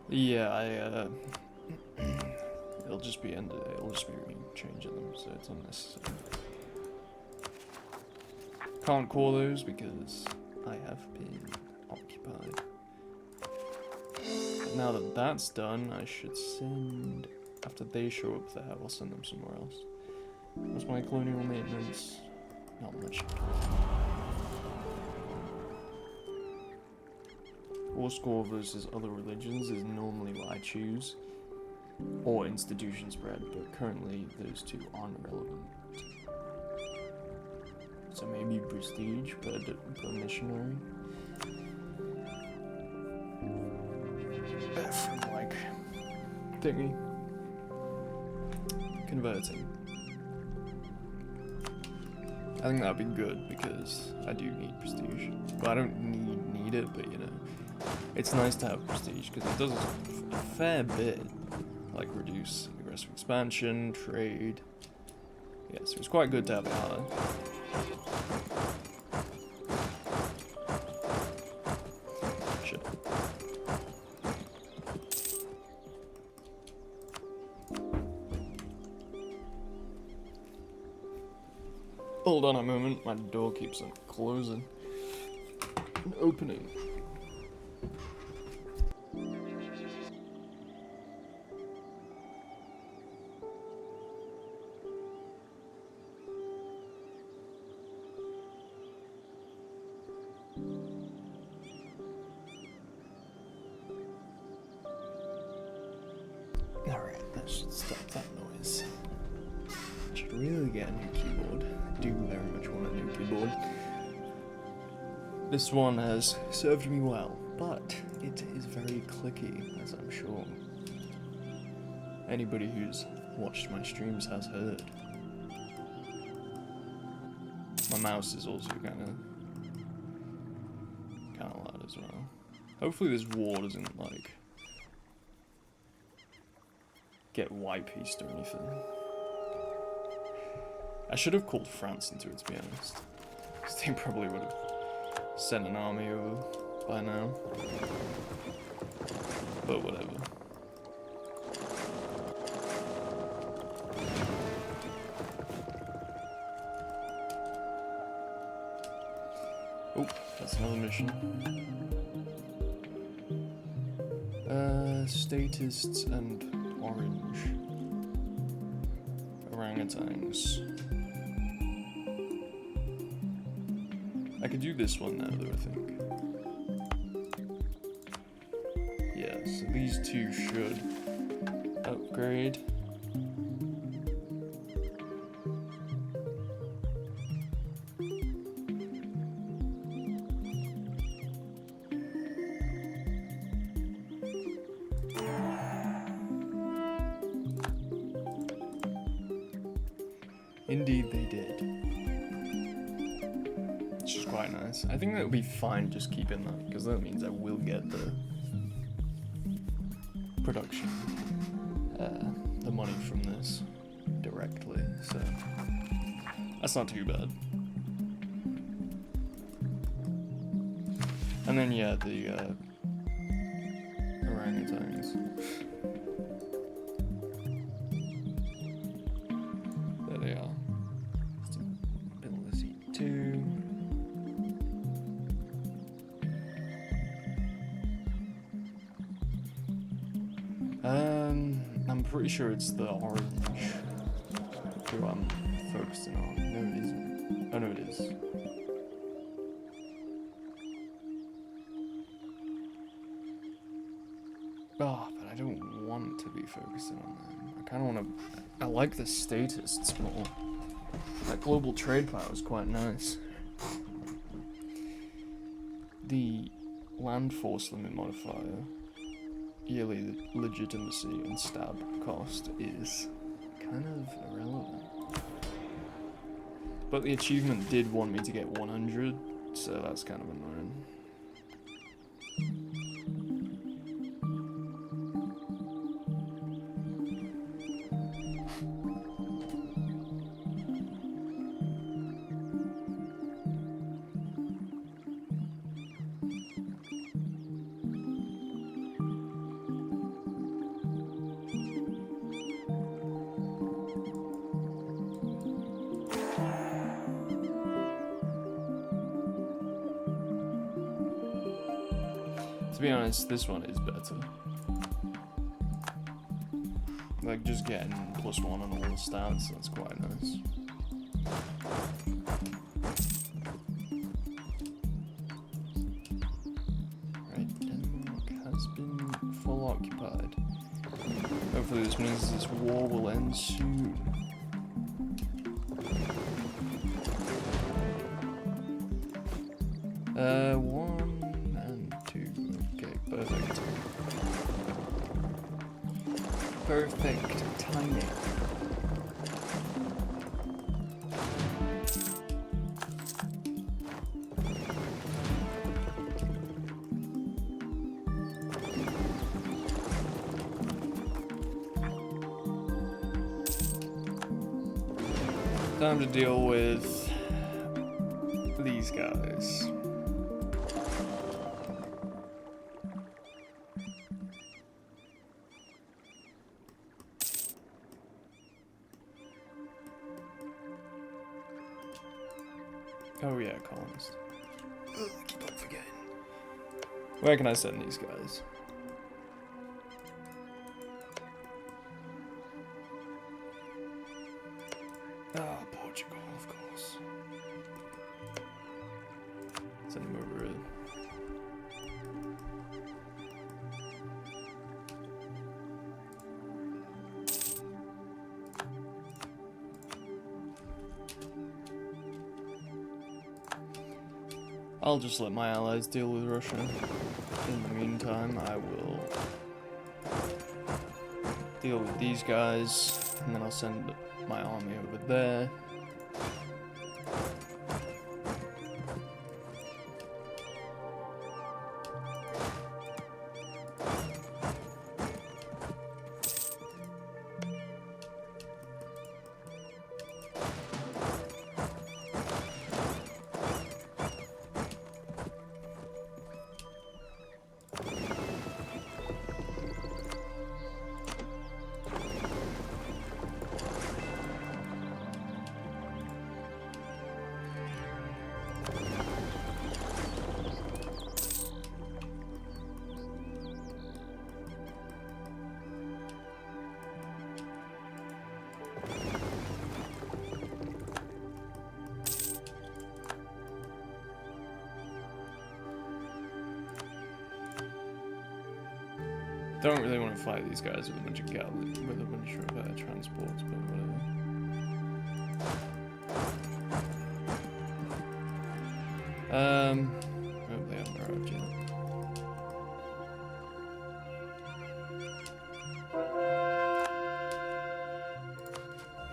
Yeah, it'll just be changing them, so it's unnecessary. Can't call those because I have been occupied. But now that that's done, I should send... After they show up there, I'll send them somewhere else. What's my colonial maintenance? Not much. War score versus other religions is normally what I choose. Or institution spread, but currently those two aren't relevant. So maybe prestige, but missionary. From like thingy. Converting. I think that'd be good because I do need prestige. Well, I don't need it, but you know, it's nice to have prestige because it does a fair bit. Like reduce aggressive expansion, trade. Yeah, so it's quite good to have it high. Shit. Hold on a moment, my door keeps on closing and opening. Alright, that should stop that noise. I should really get a new keyboard. I do very much want a new keyboard. This one has served me well, but it is very clicky, as I'm sure anybody who's watched my streams has heard. My mouse is also kind of loud as well. Hopefully this war doesn't like get white-pieced or anything. I should have called France into it, to be honest. Because they probably would have sent an army over by now. But whatever. Oh, that's another mission. Statists and orange orangutans. I could do this one now, though, I think. Yeah, so these two should upgrade. Indeed they did. Which is quite nice. I think that would be fine just keeping that, because that means I will get the production, the money from this directly, so that's not too bad. And then yeah, the orangutans. There they are. Stability 2. I'm pretty sure it's the orange who I'm focusing on. No, it isn't. Oh no, it is. Oh, but I don't want to be focusing on them. I kind of want to... I like the statists more. That global trade power is quite nice. The land force limit modifier, yearly legitimacy and stab cost is kind of irrelevant. But the achievement did want me to get 100, so that's kind of annoying. To be honest, this one is better. Like, just getting +1 on all the stats, that's quite nice. Right, Denmark has been full occupied. Hopefully this means this war will end soon. One and two. Okay, perfect. Perfect timing. Time to deal with these guys. Oh yeah, colonist. Ugh, I keep on forgetting. Where can I send these guys? Ah, Portugal, of course. Send them over it. I'll just let my allies deal with Russia. In the meantime, I will deal with these guys, and then I'll send my army over there. Don't really want to fight these guys with a bunch of with a bunch of transports, but whatever. Hope they haven't arrived yet.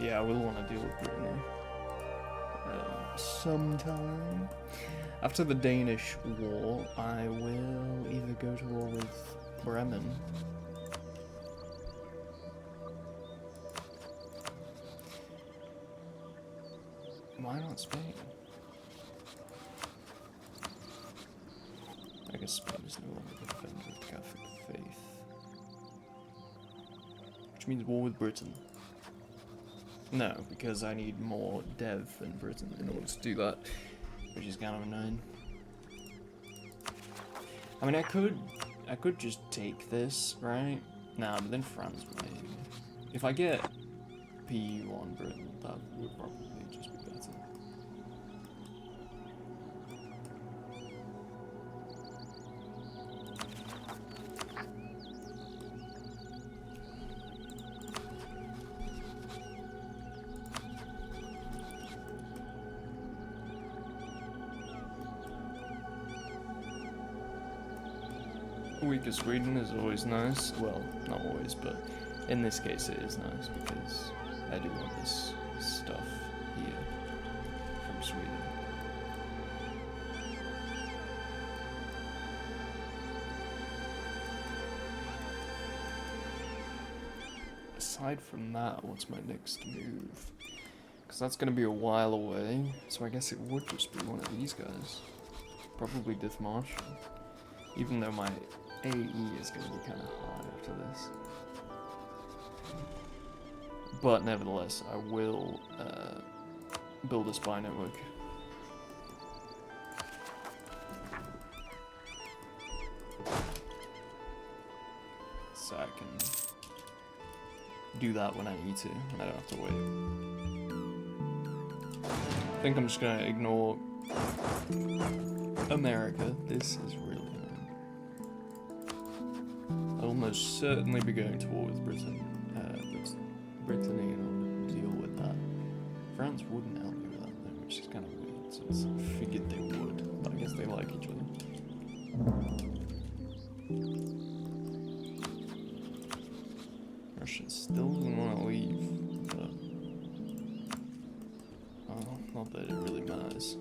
Yeah, I will want to deal with Britain sometime. After the Danish War, I will either go to war with Bremen. Why not Spain? I guess Spain is no longer the defender of the Catholic faith. Which means war with Britain. No, because I need more dev than Britain in order to do that, which is kind of annoying. I mean, I could just take this, right? Nah, but then France maybe. If I get PU on Britain, that would probably just be better. weaker Sweden is always nice. Well, not always, but in this case it is nice because I do want this stuff here from Sweden. Aside from that, what's my next move? Because that's going to be a while away, so I guess it would just be one of these guys. Probably Dith Marshal. Even though my AE is going to be kind of high after this. But nevertheless, I will build a spy network. So I can do that when I need to, and I don't have to wait. I think I'm just gonna ignore America. This is really annoying. I'll almost certainly be going to war with Britain. Brittany, and I'll deal with that. France wouldn't help me with that though, which is kind of weird, so I figured they would, but I guess they like each other. Russia still doesn't want to leave, but not that it really matters.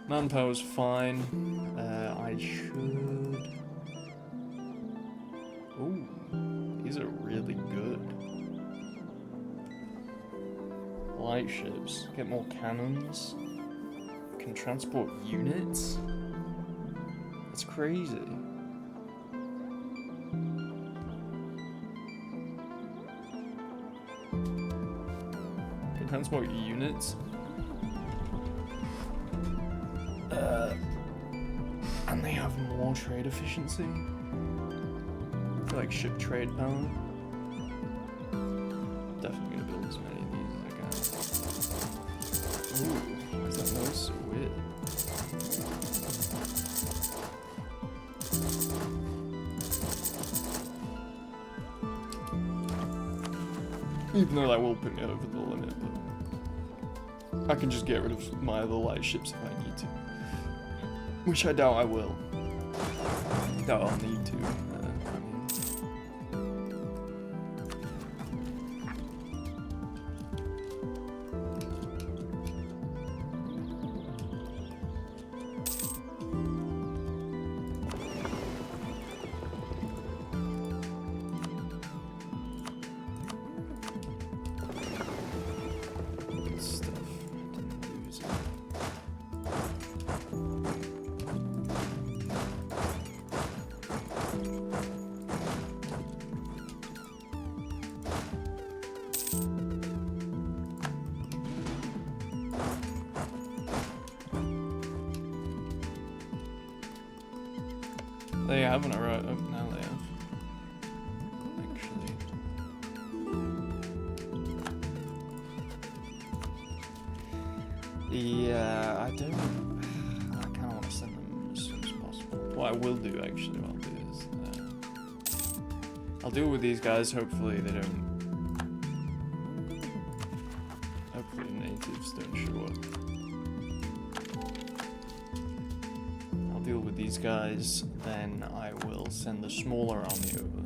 Manpower's fine. I should. Ooh, these are really good. Light ships. Get more cannons. Can transport units? That's crazy. Can transport units? And they have more trade efficiency? Like ship trade power? Definitely gonna build as many of these as I can. Ooh, why is that noise so weird? Even though that will put me over the limit, but I can just get rid of my other light ships if I need to. Which I doubt I will. Doubt I'll need to. They haven't arrived. Oh, now they have. Actually. Yeah, I kind of want to send them as soon as possible. What I will do, actually, what I'll do is, I'll deal with these guys. Hopefully they don't. Hopefully natives don't show up. Deal with these guys, then I will send the smaller army over.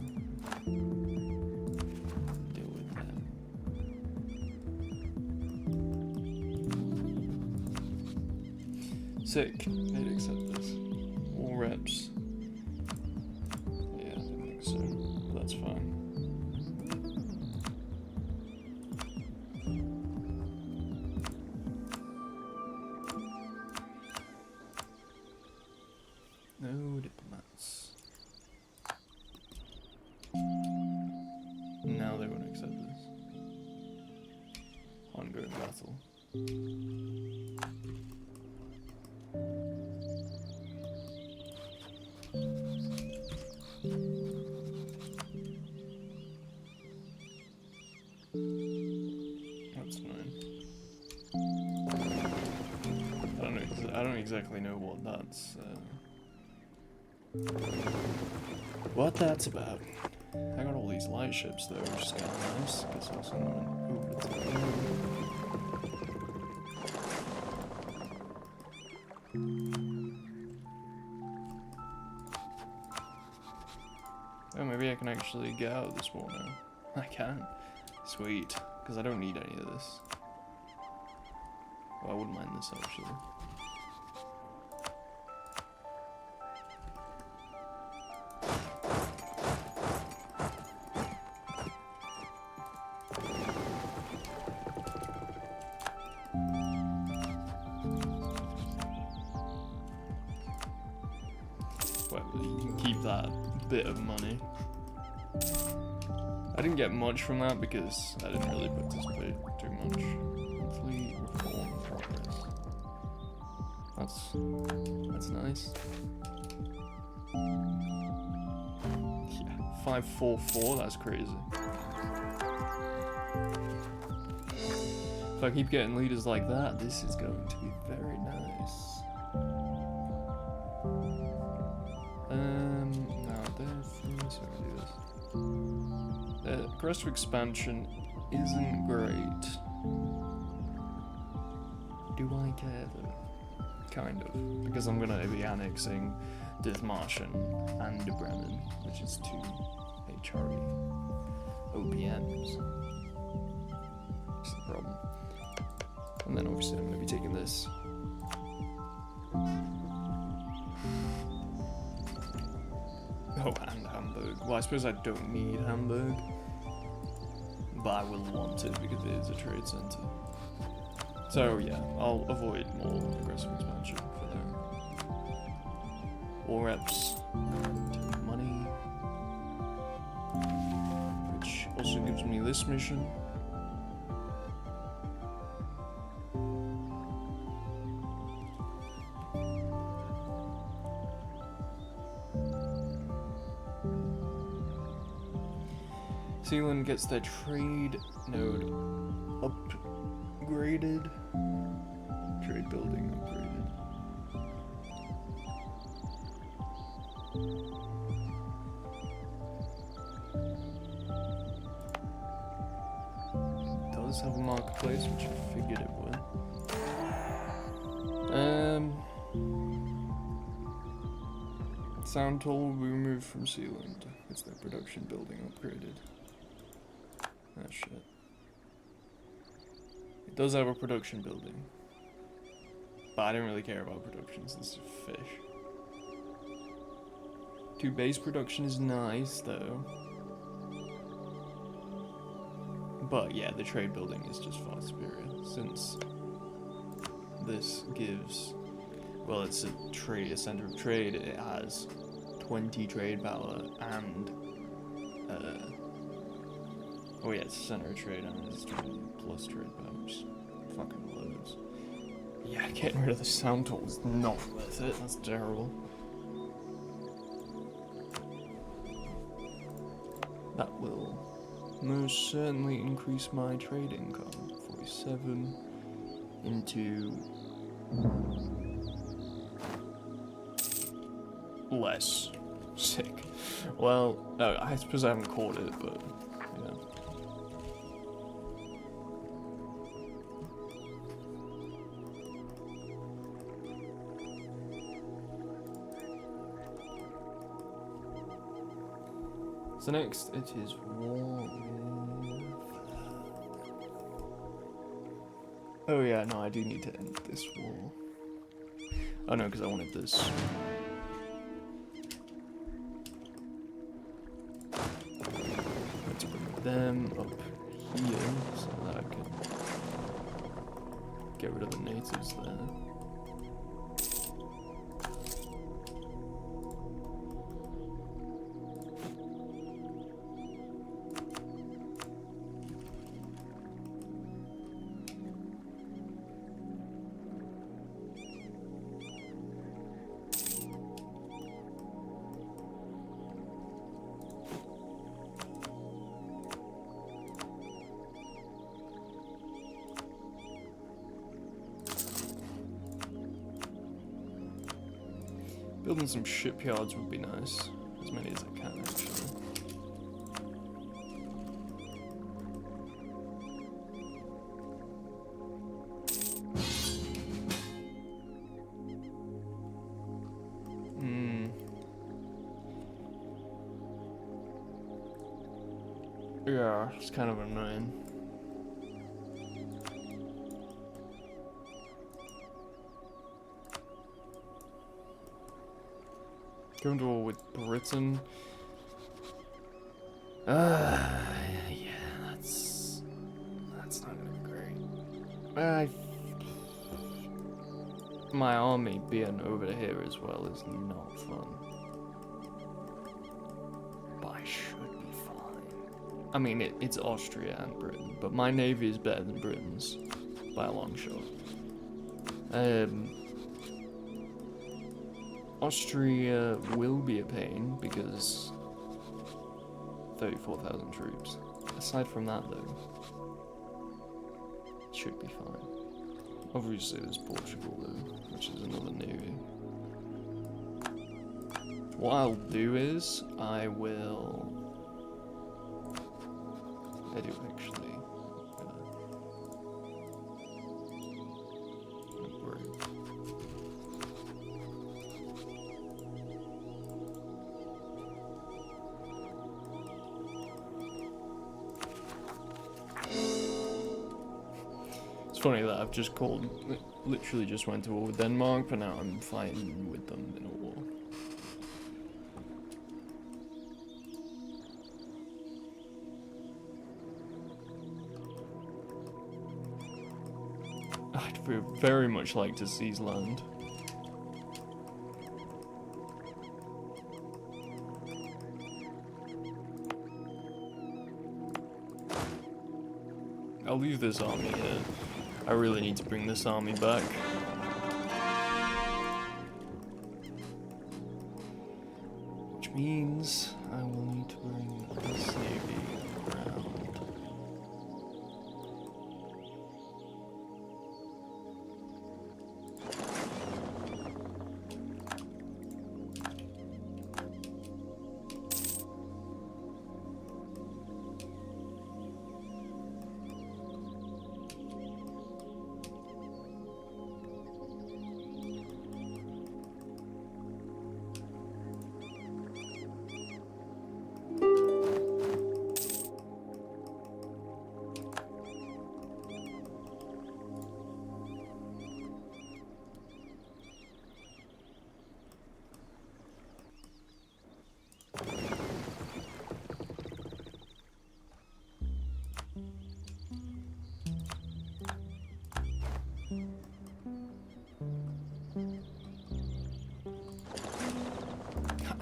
Deal with them. Sick. They'd accept this. All reps. Yeah, I didn't think so. But that's fine. No diplomats. Now they won't accept this. Ongoing battle. I don't exactly know what that's about. I got all these light ships though, which is kind of nice. Guess I'll send them over to Oh, maybe I can actually get out of this war now. I can. Sweet. Because I don't need any of this. Well, I wouldn't mind this actually. Well, you can keep that bit of money. I didn't get much from that because I didn't really participate too much. Monthly reform progress. That's nice. Yeah, 544, that's crazy. If I keep getting leaders like that, this is going to be very nice. No, let's do this. The aggressive expansion isn't great. Do I care though? Kind of. Because I'm gonna be annexing Dithmarschen and Bremen, which is two HRE OPMs. That's the problem. And then obviously I'm gonna be taking this. Oh, and Hamburg. Well, I suppose I don't need Hamburg, but I will want it because it is a trade center. So yeah, I'll avoid more aggressive expansion for them. War reps, money, which also gives me this mission. Zealand gets their trade node upgraded. Trade building upgraded. It does have a marketplace, which I figured it would. Sound toll will be removed from Zealand. It's their production building upgraded. Ah, shit. It does have a production building. But I don't really care about production since it's fish. 2 base production is nice, though. But yeah, the trade building is just far superior, since this gives... Well, it's a center of trade. It has 20 trade power and... oh yeah, it's a center of trade, and it's 20 plus trade powers. Fucking loads. Yeah, getting rid of the sound tool is not worth it. That's terrible. That will most certainly increase my trade income. 47 into... less. Sick. Well, no, I suppose I haven't caught it, but yeah. So next, it is war with... Oh yeah, no, I do need to end this war. Oh no, because I wanted this. Let's bring them up here so that I can get rid of the natives there. Building some shipyards would be nice. As many as I can, actually. Yeah, it's kind of annoying. Going to war with Britain. Yeah, that's not gonna be great. My army being over here as well is not fun. But I should be fine. I mean, it's Austria and Britain, but my navy is better than Britain's by a long shot. Austria will be a pain because 34,000 troops. Aside from that, though, it should be fine. Obviously, there's Portugal, though, which is another navy. What I'll do is, I do actually. It's funny that I've just literally just went to war with Denmark, but now I'm fighting with them in a war. I'd very much like to seize land. I'll leave this army here. I really need to bring this army back. Which means I will need to bring this navy around.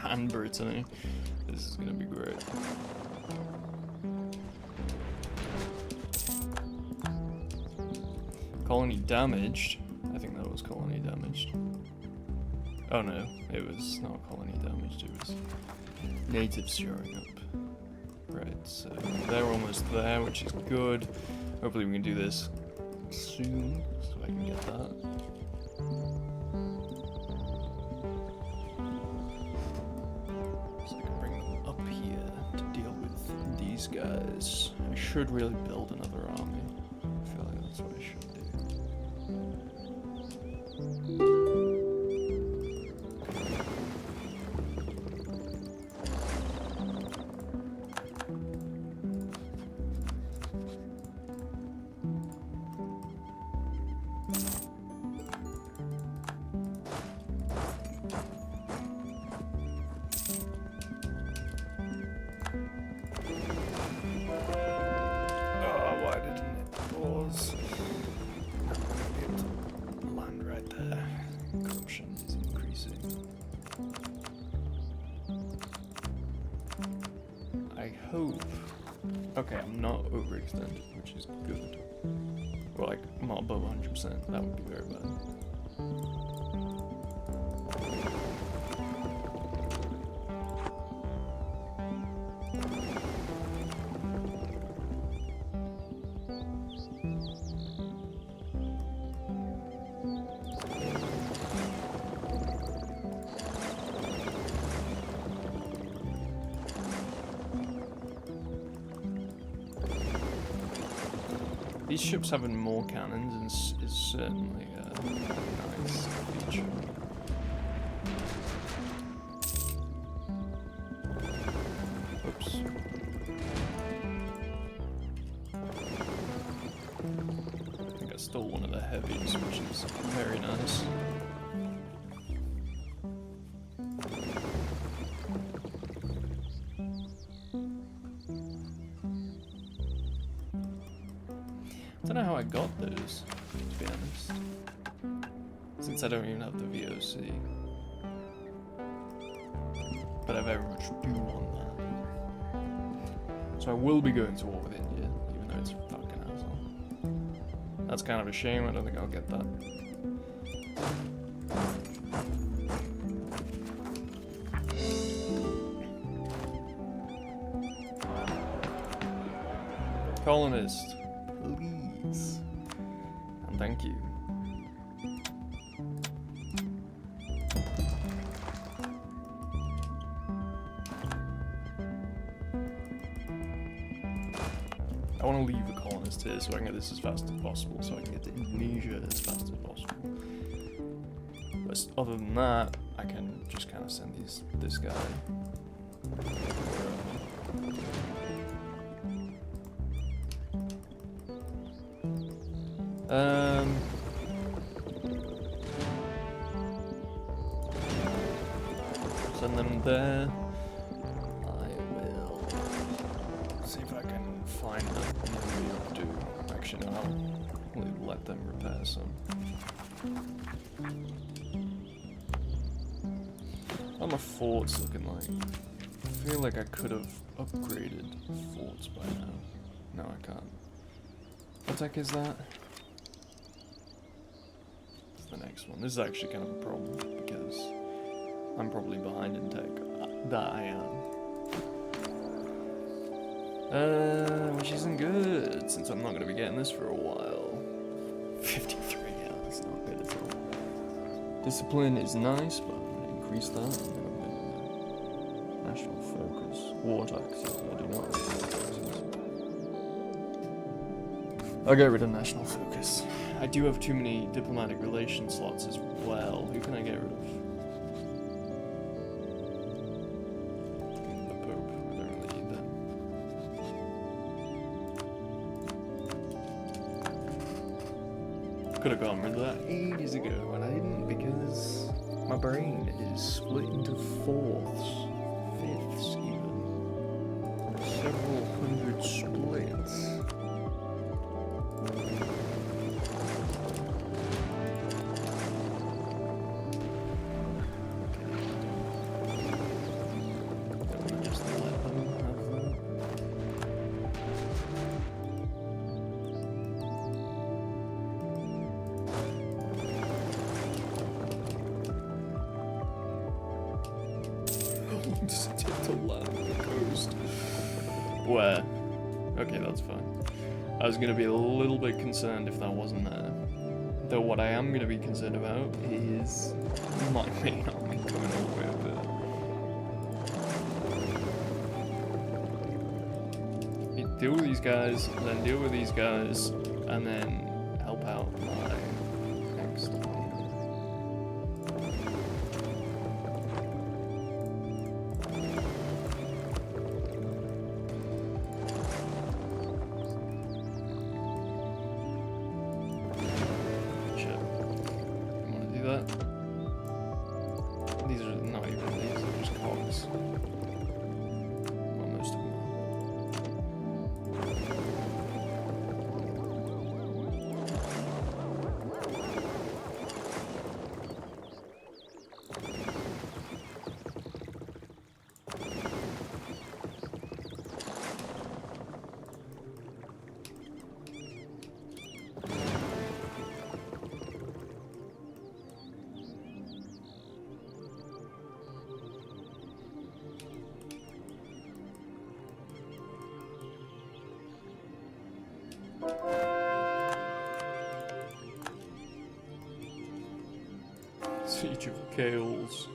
And Brittany. This is gonna be great. Colony damaged. I think that was colony damaged. Oh no, it was not colony damaged, it was natives showing up. Right, so they're almost there, which is good. Hopefully we can do this soon, so I can get that. Guys, I should really build another army. I feel like that's what I should do. Okay, I'm not overextended, which is good. Or like, I'm not above 100%, that would be very bad. These ships having more cannons is certainly a nice feature. Oops. I think I stole one of the heavies, which is very nice. I don't know how I got those, to be honest, since I don't even have the VOC. But I very much do want that. So I will be going to war with India, even though it's a fucking asshole. That's kind of a shame, I don't think I'll get that. Colonist, please. And thank you. I want to leave a colonist here so I can get this as fast as possible, so I can get to Indonesia as fast as possible. But other than that, I can just kind of send this guy. Send them there. I will see if I can find them and do. Actually, no, I'll let them repair some. How are my forts looking like? I feel like I could have upgraded forts by now. No, I can't. What tech is that? It's the next one. This is actually kind of a problem because I'm probably behind in tech. That I am. Which isn't good, since I'm not going to be getting this for a while. 53, yeah, that's not good at all. Discipline is nice, but I'm going to increase that. I'm going to national focus. War taxes, I do not like war taxes. I'll get rid of national focus. I do have too many diplomatic relations slots as well. Who can I get rid of? The Pope. I don't really need that. Could have gotten rid of that ages ago, and I didn't because my brain is split into fourths, fifths even. Several hundred splits. Just to land on the coast. Where? Okay, that's fine. I was gonna be a little bit concerned if that wasn't there. Though what I am gonna be concerned about is my main army coming all the way up there. You deal with these guys, and then deal with these guys, and then help out my next one. These are not even these, are just cogs. Well, most of them Siege of Kales.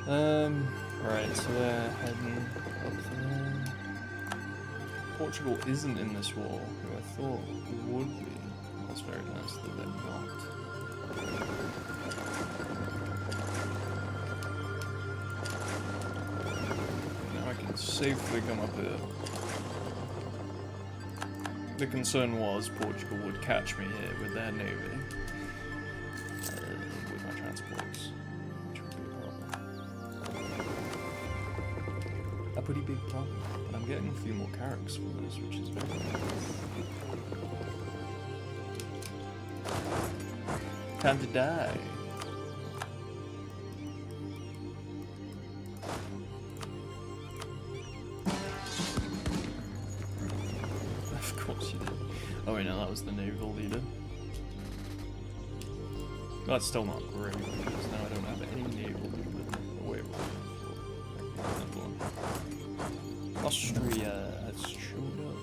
Right, so they're heading up there. Portugal isn't in this war, who I thought would be. That's very nice that they're not. Now I can safely come up here. The concern was Portugal would catch me here with their navy. With my transports. Which would be a problem. A pretty big problem. But I'm getting a few more carracks from this, which is very nice. Time to die. Of course you did. Oh wait, no, that was the naval leader. That's still not great, because now I don't have any naval leader. Oh, wait, another one. Austria has showed up.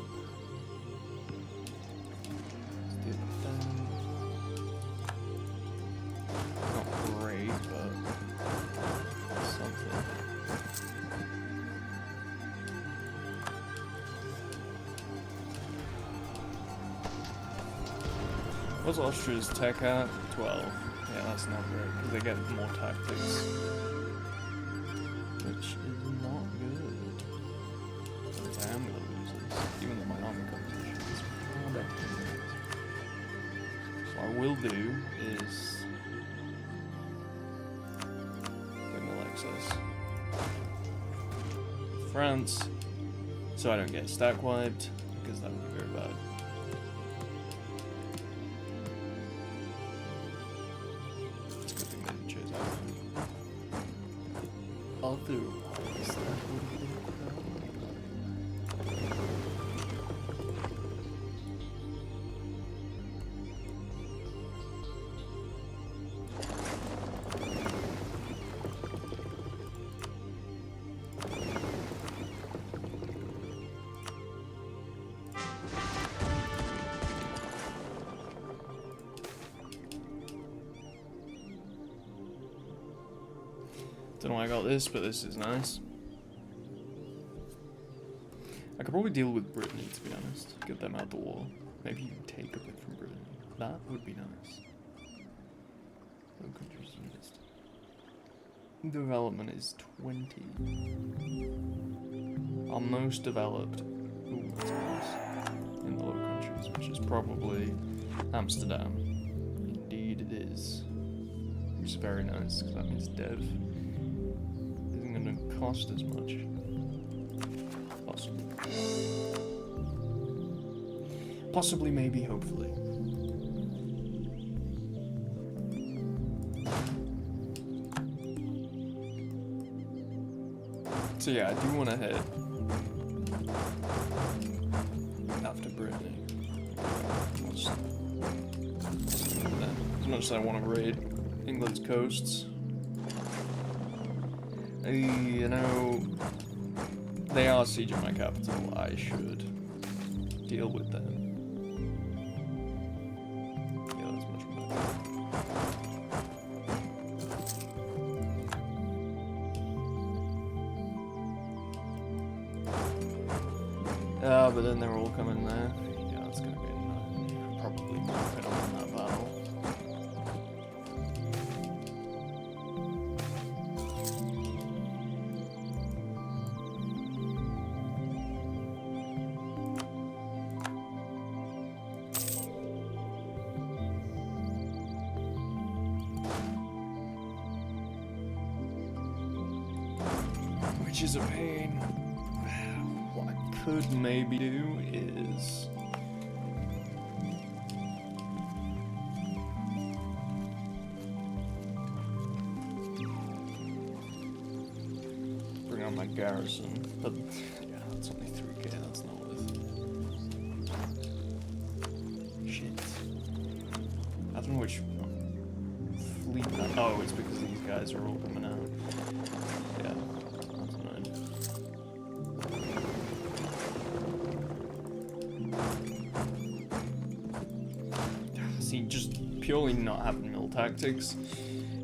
Let's do that. Not great, but something. What's Austria's tech at? 12. Yeah, that's not great, because they get more tactics. Which is not good. I am going to lose this, even though my army composition is far better than this. So what I will do is bring the Lexus. France, so I don't get stack wiped, because that would be very bad. Otherwise, that would be a Don't know why I got this, but this is nice. I could probably deal with Brittany, to be honest. Get them out the war. Maybe even take a bit from Brittany. That would be nice. No countries list. Development is 20. Our most developed. Ooh, that's nice. In the Low Countries, which is probably Amsterdam. Indeed it is. Which is very nice, because that means dev isn't going to cost as much. Possibly. Possibly, maybe, hopefully. So yeah, I do want to hit after Brittany. As much as I want to raid England's coasts. You know, they are sieging my capital. I should deal with them. Yeah, that's much better. But then they're all coming there. Yeah, that's gonna be probably not gonna win that battle. Which is a pain. What I could maybe do is bring on my garrison, but yeah, that's only 3k, that's not worth it. Shit. I don't know which fleet. Oh, it's because these guys are all coming out. Yeah. See, just purely not having mill tactics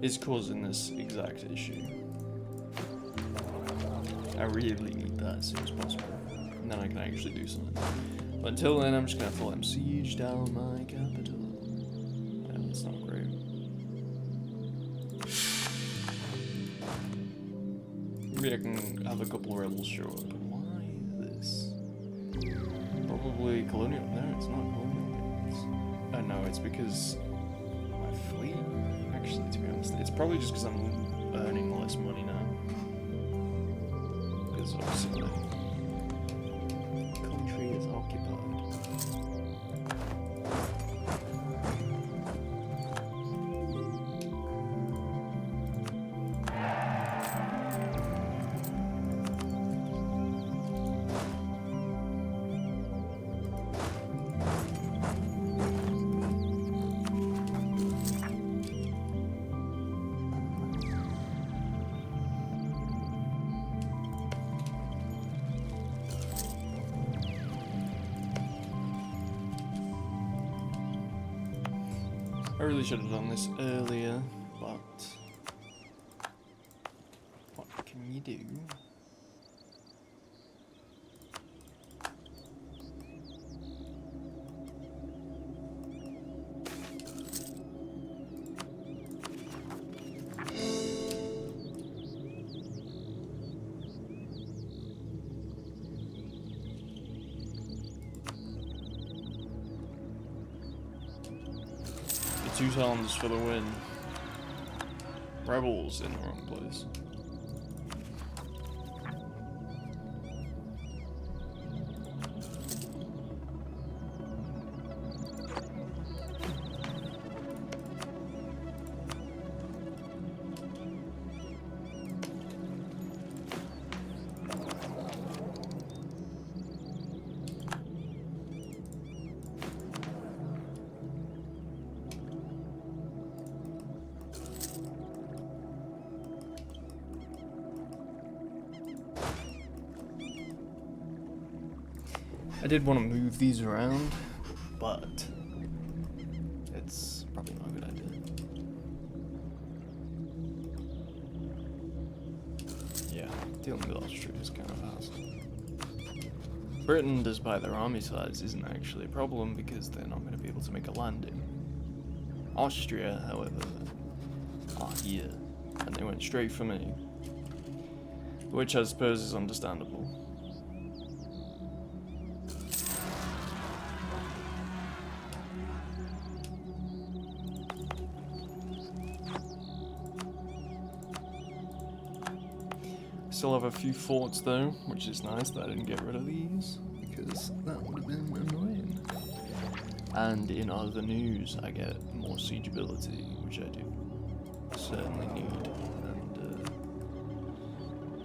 is causing this exact issue. I really need that as soon as possible. And then I can actually do something. But until then, I'm just gonna have to let him siege down my capital. Yeah, that's not great. Maybe I can have a couple of rebels show up. Why this? Probably colonial. No, it's not colonial. Oh no, it's because my fleet. Actually, to be honest, it's probably just because I'm earning less money now. Because obviously the country is occupied. I really should have done this earlier, but what can you do? Two times for the win. Rebels in the wrong place. I did want to move these around, but it's probably not a good idea. Yeah, dealing with Austria is kind of fast. Britain, despite their army size, isn't actually a problem because they're not going to be able to make a landing. Austria, however, are here, and they went straight for me, which I suppose is understandable. Still have a few forts though, which is nice that I didn't get rid of these, because that would have been annoying. And in other news, I get more siege ability, which I do certainly need, and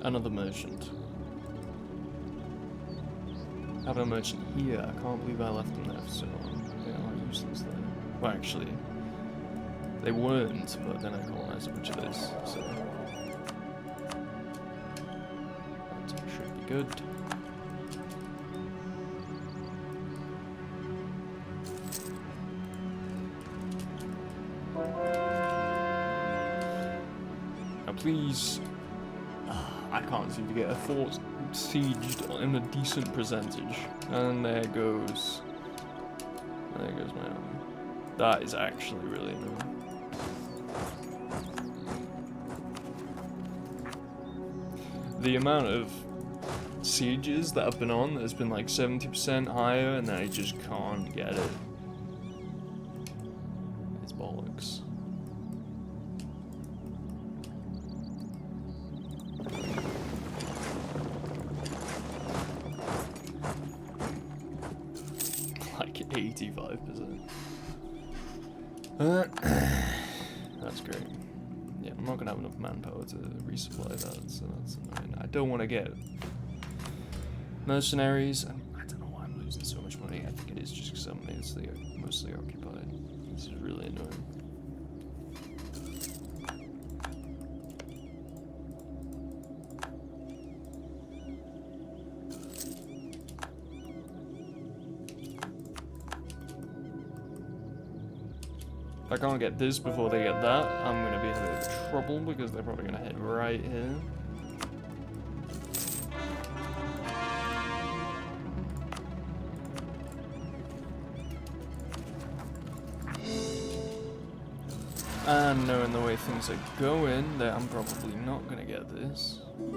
another merchant. Having a merchant here, I can't believe I left them there for so long. They are useless there. Well, actually, they weren't, but then I colonized a bunch of this, so should be good. Now please, I can't seem to get a fort sieged in a decent percentage. And there goes my army. That is actually really annoying. The amount of sieges that I've been on has been like 70% higher, and then I just can't get it. It's bollocks. Like 85%. That's great. Yeah, I'm not gonna have enough manpower to resupply that, so that's annoying. I don't want to get mercenaries. I don't know why I'm losing so much money. I think it is just because I'm mostly occupied. This is really annoying. If I can't get this before they get that, I'm going to be in a bit of trouble because they're probably going to head right here. And knowing the way things are going, that I'm probably not gonna get this. Yep,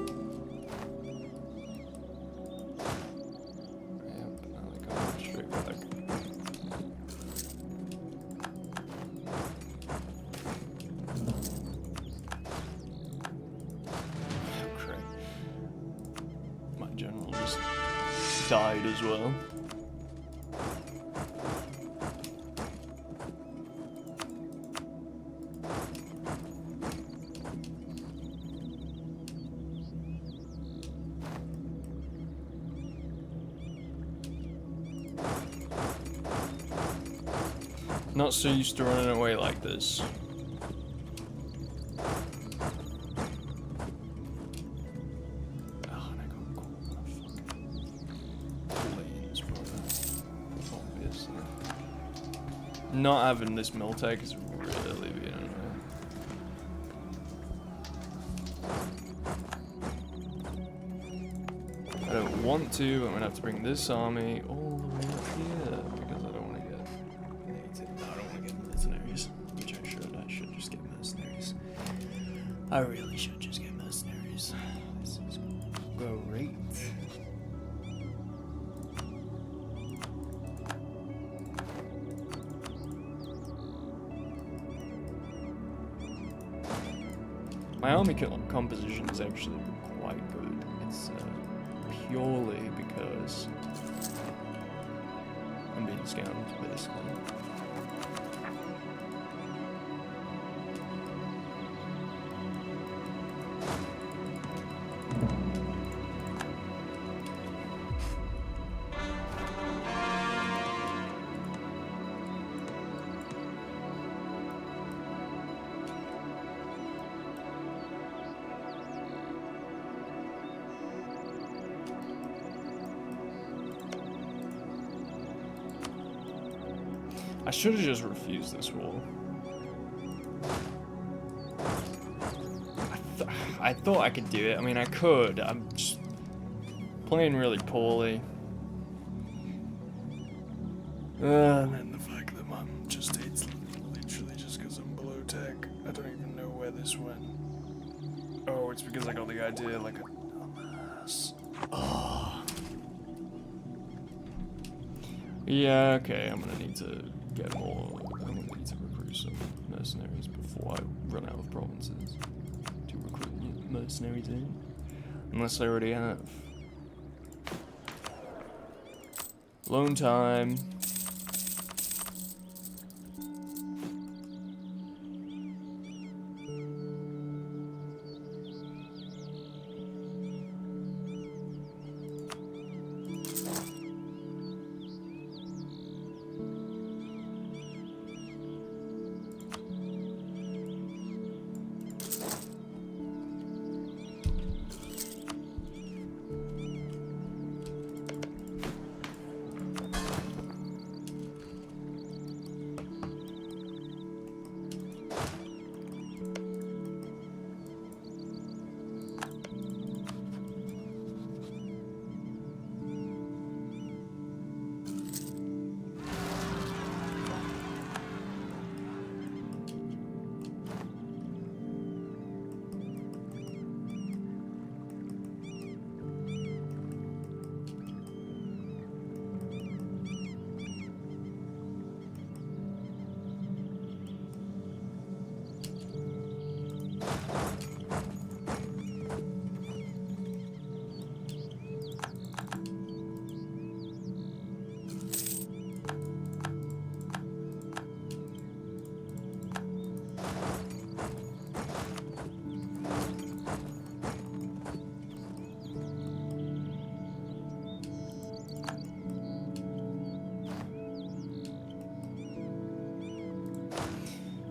now they come straight back. Oh crap. My general just died as well. Not so used to running away like this. Oh, and I got caught by fucking planes, bro. Obviously. Not having this Miltech is really being annoying. I don't want to, I'm gonna have to bring this army all the way up here because I don't want to get. No, I don't want to get mercenaries, which I should. I should just get mercenaries. I really should just get mercenaries. This is great. My army composition is actually quite good. It's purely because I'm being scammed, basically. I should have just refused this war. I thought I could do it. I mean, I could. I'm just playing really poorly. And then the fact that my mum just hates literally just because I'm below tech. I don't even know where this went. Oh, it's because I got the idea like a dumbass. Oh. Yeah, okay, I'm gonna need to get more. I'm gonna need to recruit some mercenaries before I run out of provinces to recruit mercenaries in. Unless I already have. Loan time.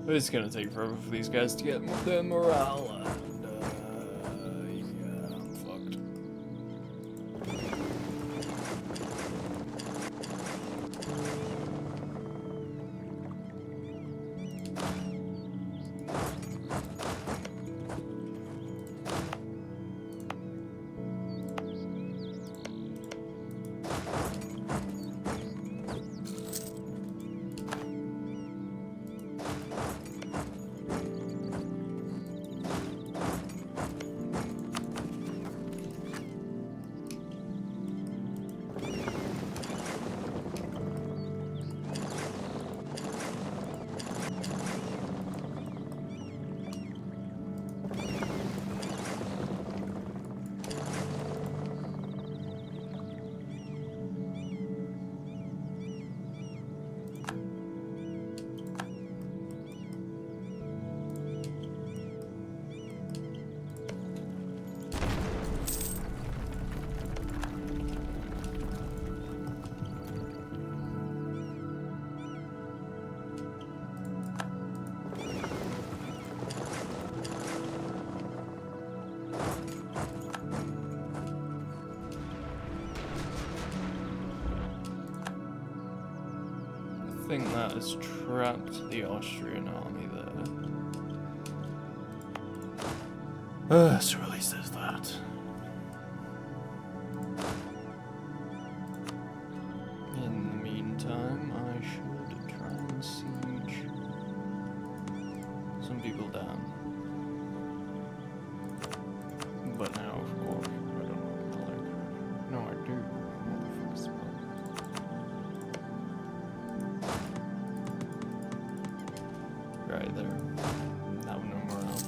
It's gonna take forever for these guys to get their morale, and yeah, I'm fucked. think that has trapped the Austrian army there. So at least there's that. In the meantime, I should try and siege some people down. But now, of course, I don't know what the like. No, I do. What the fuck is the problem? Right there. Now no morale.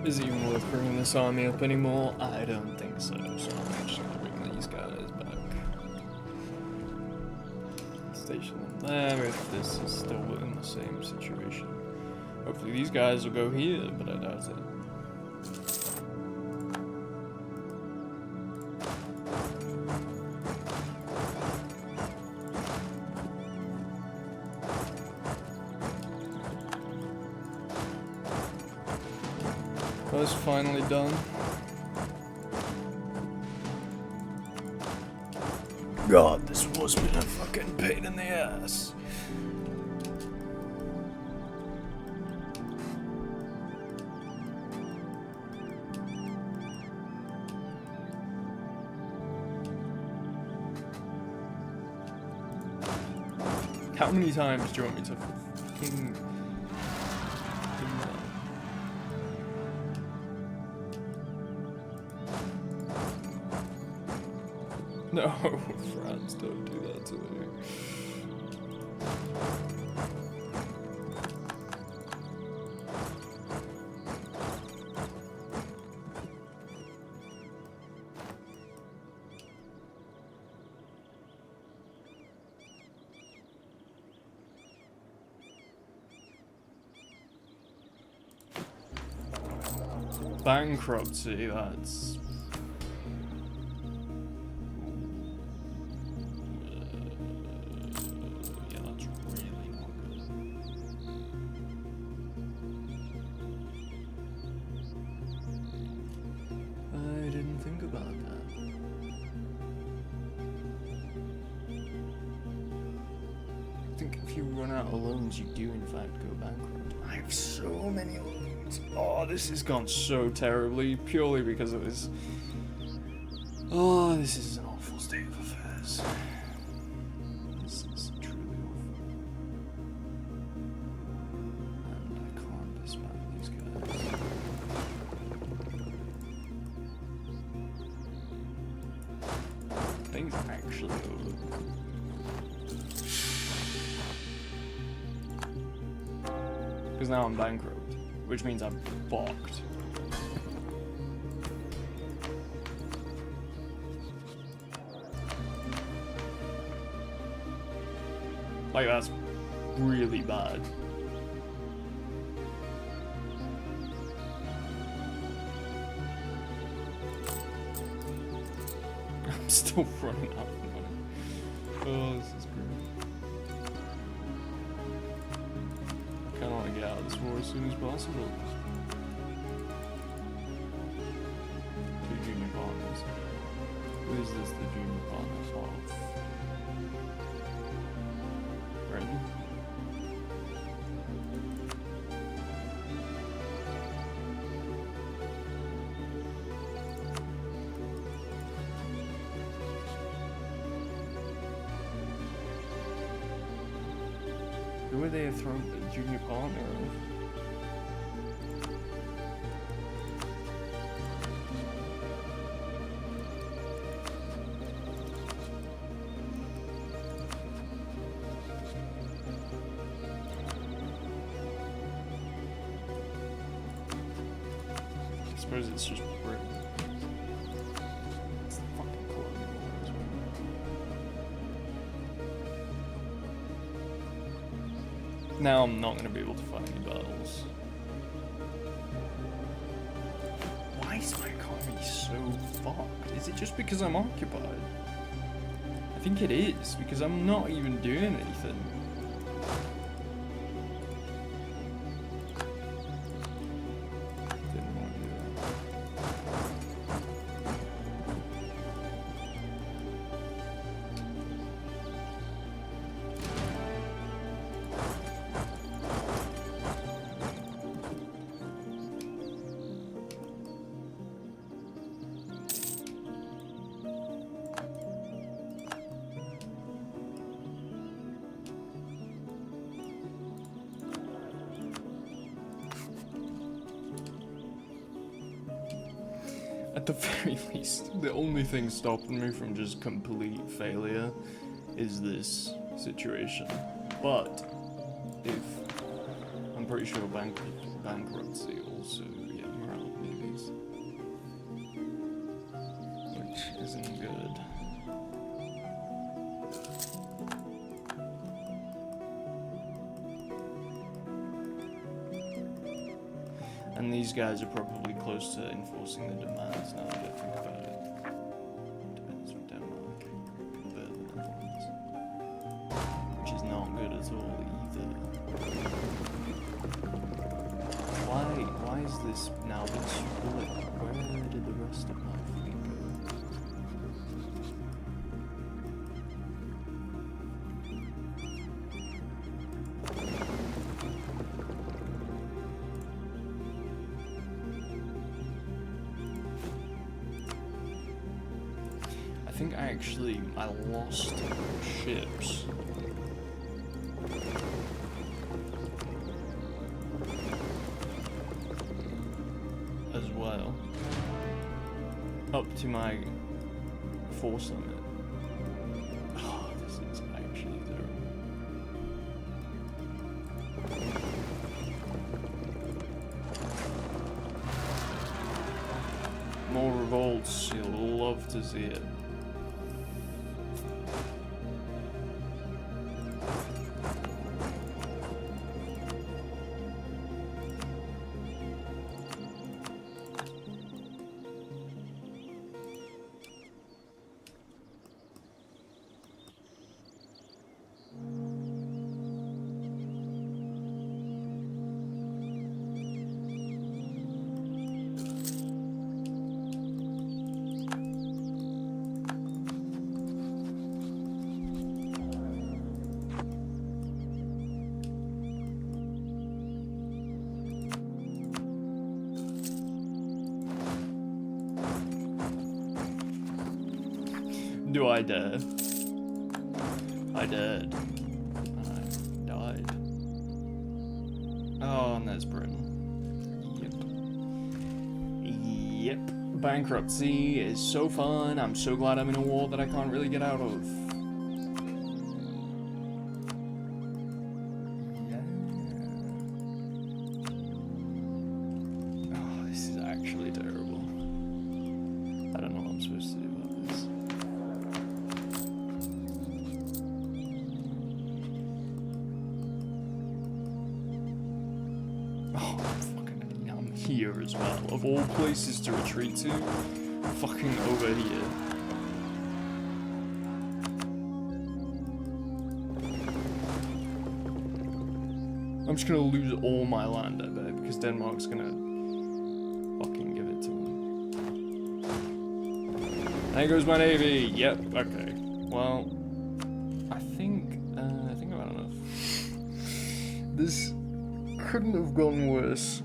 Is it even worth bringing this army up anymore? I don't think so, so I'm actually gonna bring these guys back. Station them there if this is still in the same situation. Hopefully these guys will go here, but I doubt it. That's finally done. God, this was been a fucking pain in the ass. How many times do you want me to fucking... No, France, don't do that to me. Bankruptcy, that's... you do in fact go bankrupt. I have so many loans. Oh, this has gone so terribly purely because of this. Oh, this is an awful state of affairs. This is truly awful. And I can't disband these guys. Things actually over. Because now I'm bankrupt, which means I'm fucked. Like, that's really bad. I'm still running out of money. Oh, this is great. I want to get out of this war as soon as possible. Two junior partners. Who is this, the junior partners of? Britain? Who would they have thrown the junior partner of? I suppose it's just Britain. It's the fucking colonial war as well. Now I'm not going to be able to fight any battles. Why is my economy so fucked? Is it just because I'm occupied? I think it is, because I'm not even doing anything. Didn't want to do that. At the very least, the only thing stopping me from just complete failure is this situation. But if I'm pretty sure bankruptcy also morale babies, which isn't good. And these guys are probably close to enforcing the demands now that I think about it. Depends on Denmark compared to the Netherlands, which is not good at all either. Why is this now been split? Where did the rest of my fleet go? I think I lost ships. As well. Up to my force limit. Oh, this is actually terrible. More revolts, you'll love to see it. Do I dare? I dared. And I died. Oh, and there's Britain. Yep. Yep. Bankruptcy is so fun. I'm so glad I'm in a war that I can't really get out of. Yeah. Oh, this is actually terrible. I don't know what I'm supposed to do about this. Oh, I'm here as well. Of all places to retreat to, fucking over here. I'm just gonna lose all my land, I bet, because Denmark's gonna fucking give it to me. There goes my navy. Yep. Okay. Well, I think I've had enough. This couldn't have gone worse.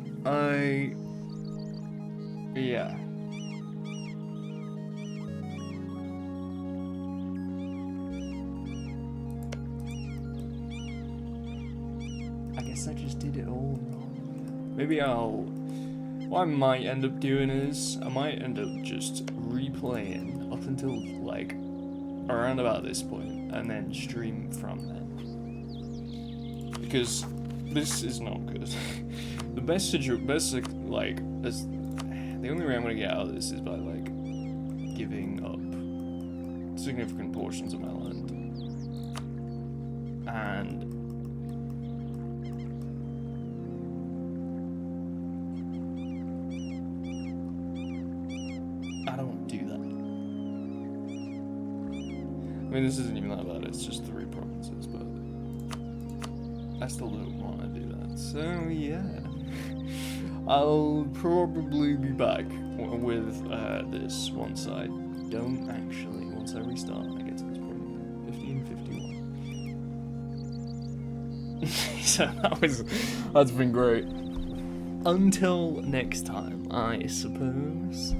Yeah. I guess I just did it all wrong. Maybe what I might end up doing is, I might end up just replaying up until, like, around about this point, and then stream from then. Because this is not good. The the only way I'm gonna get out of this is by, like, giving up significant portions of my land. And mean, this isn't even that bad, it's just 3 provinces, but I still don't want to do that. So, yeah. I'll probably be back with this once I restart and I get to this point. 1551. So that's been great. Until next time, I suppose.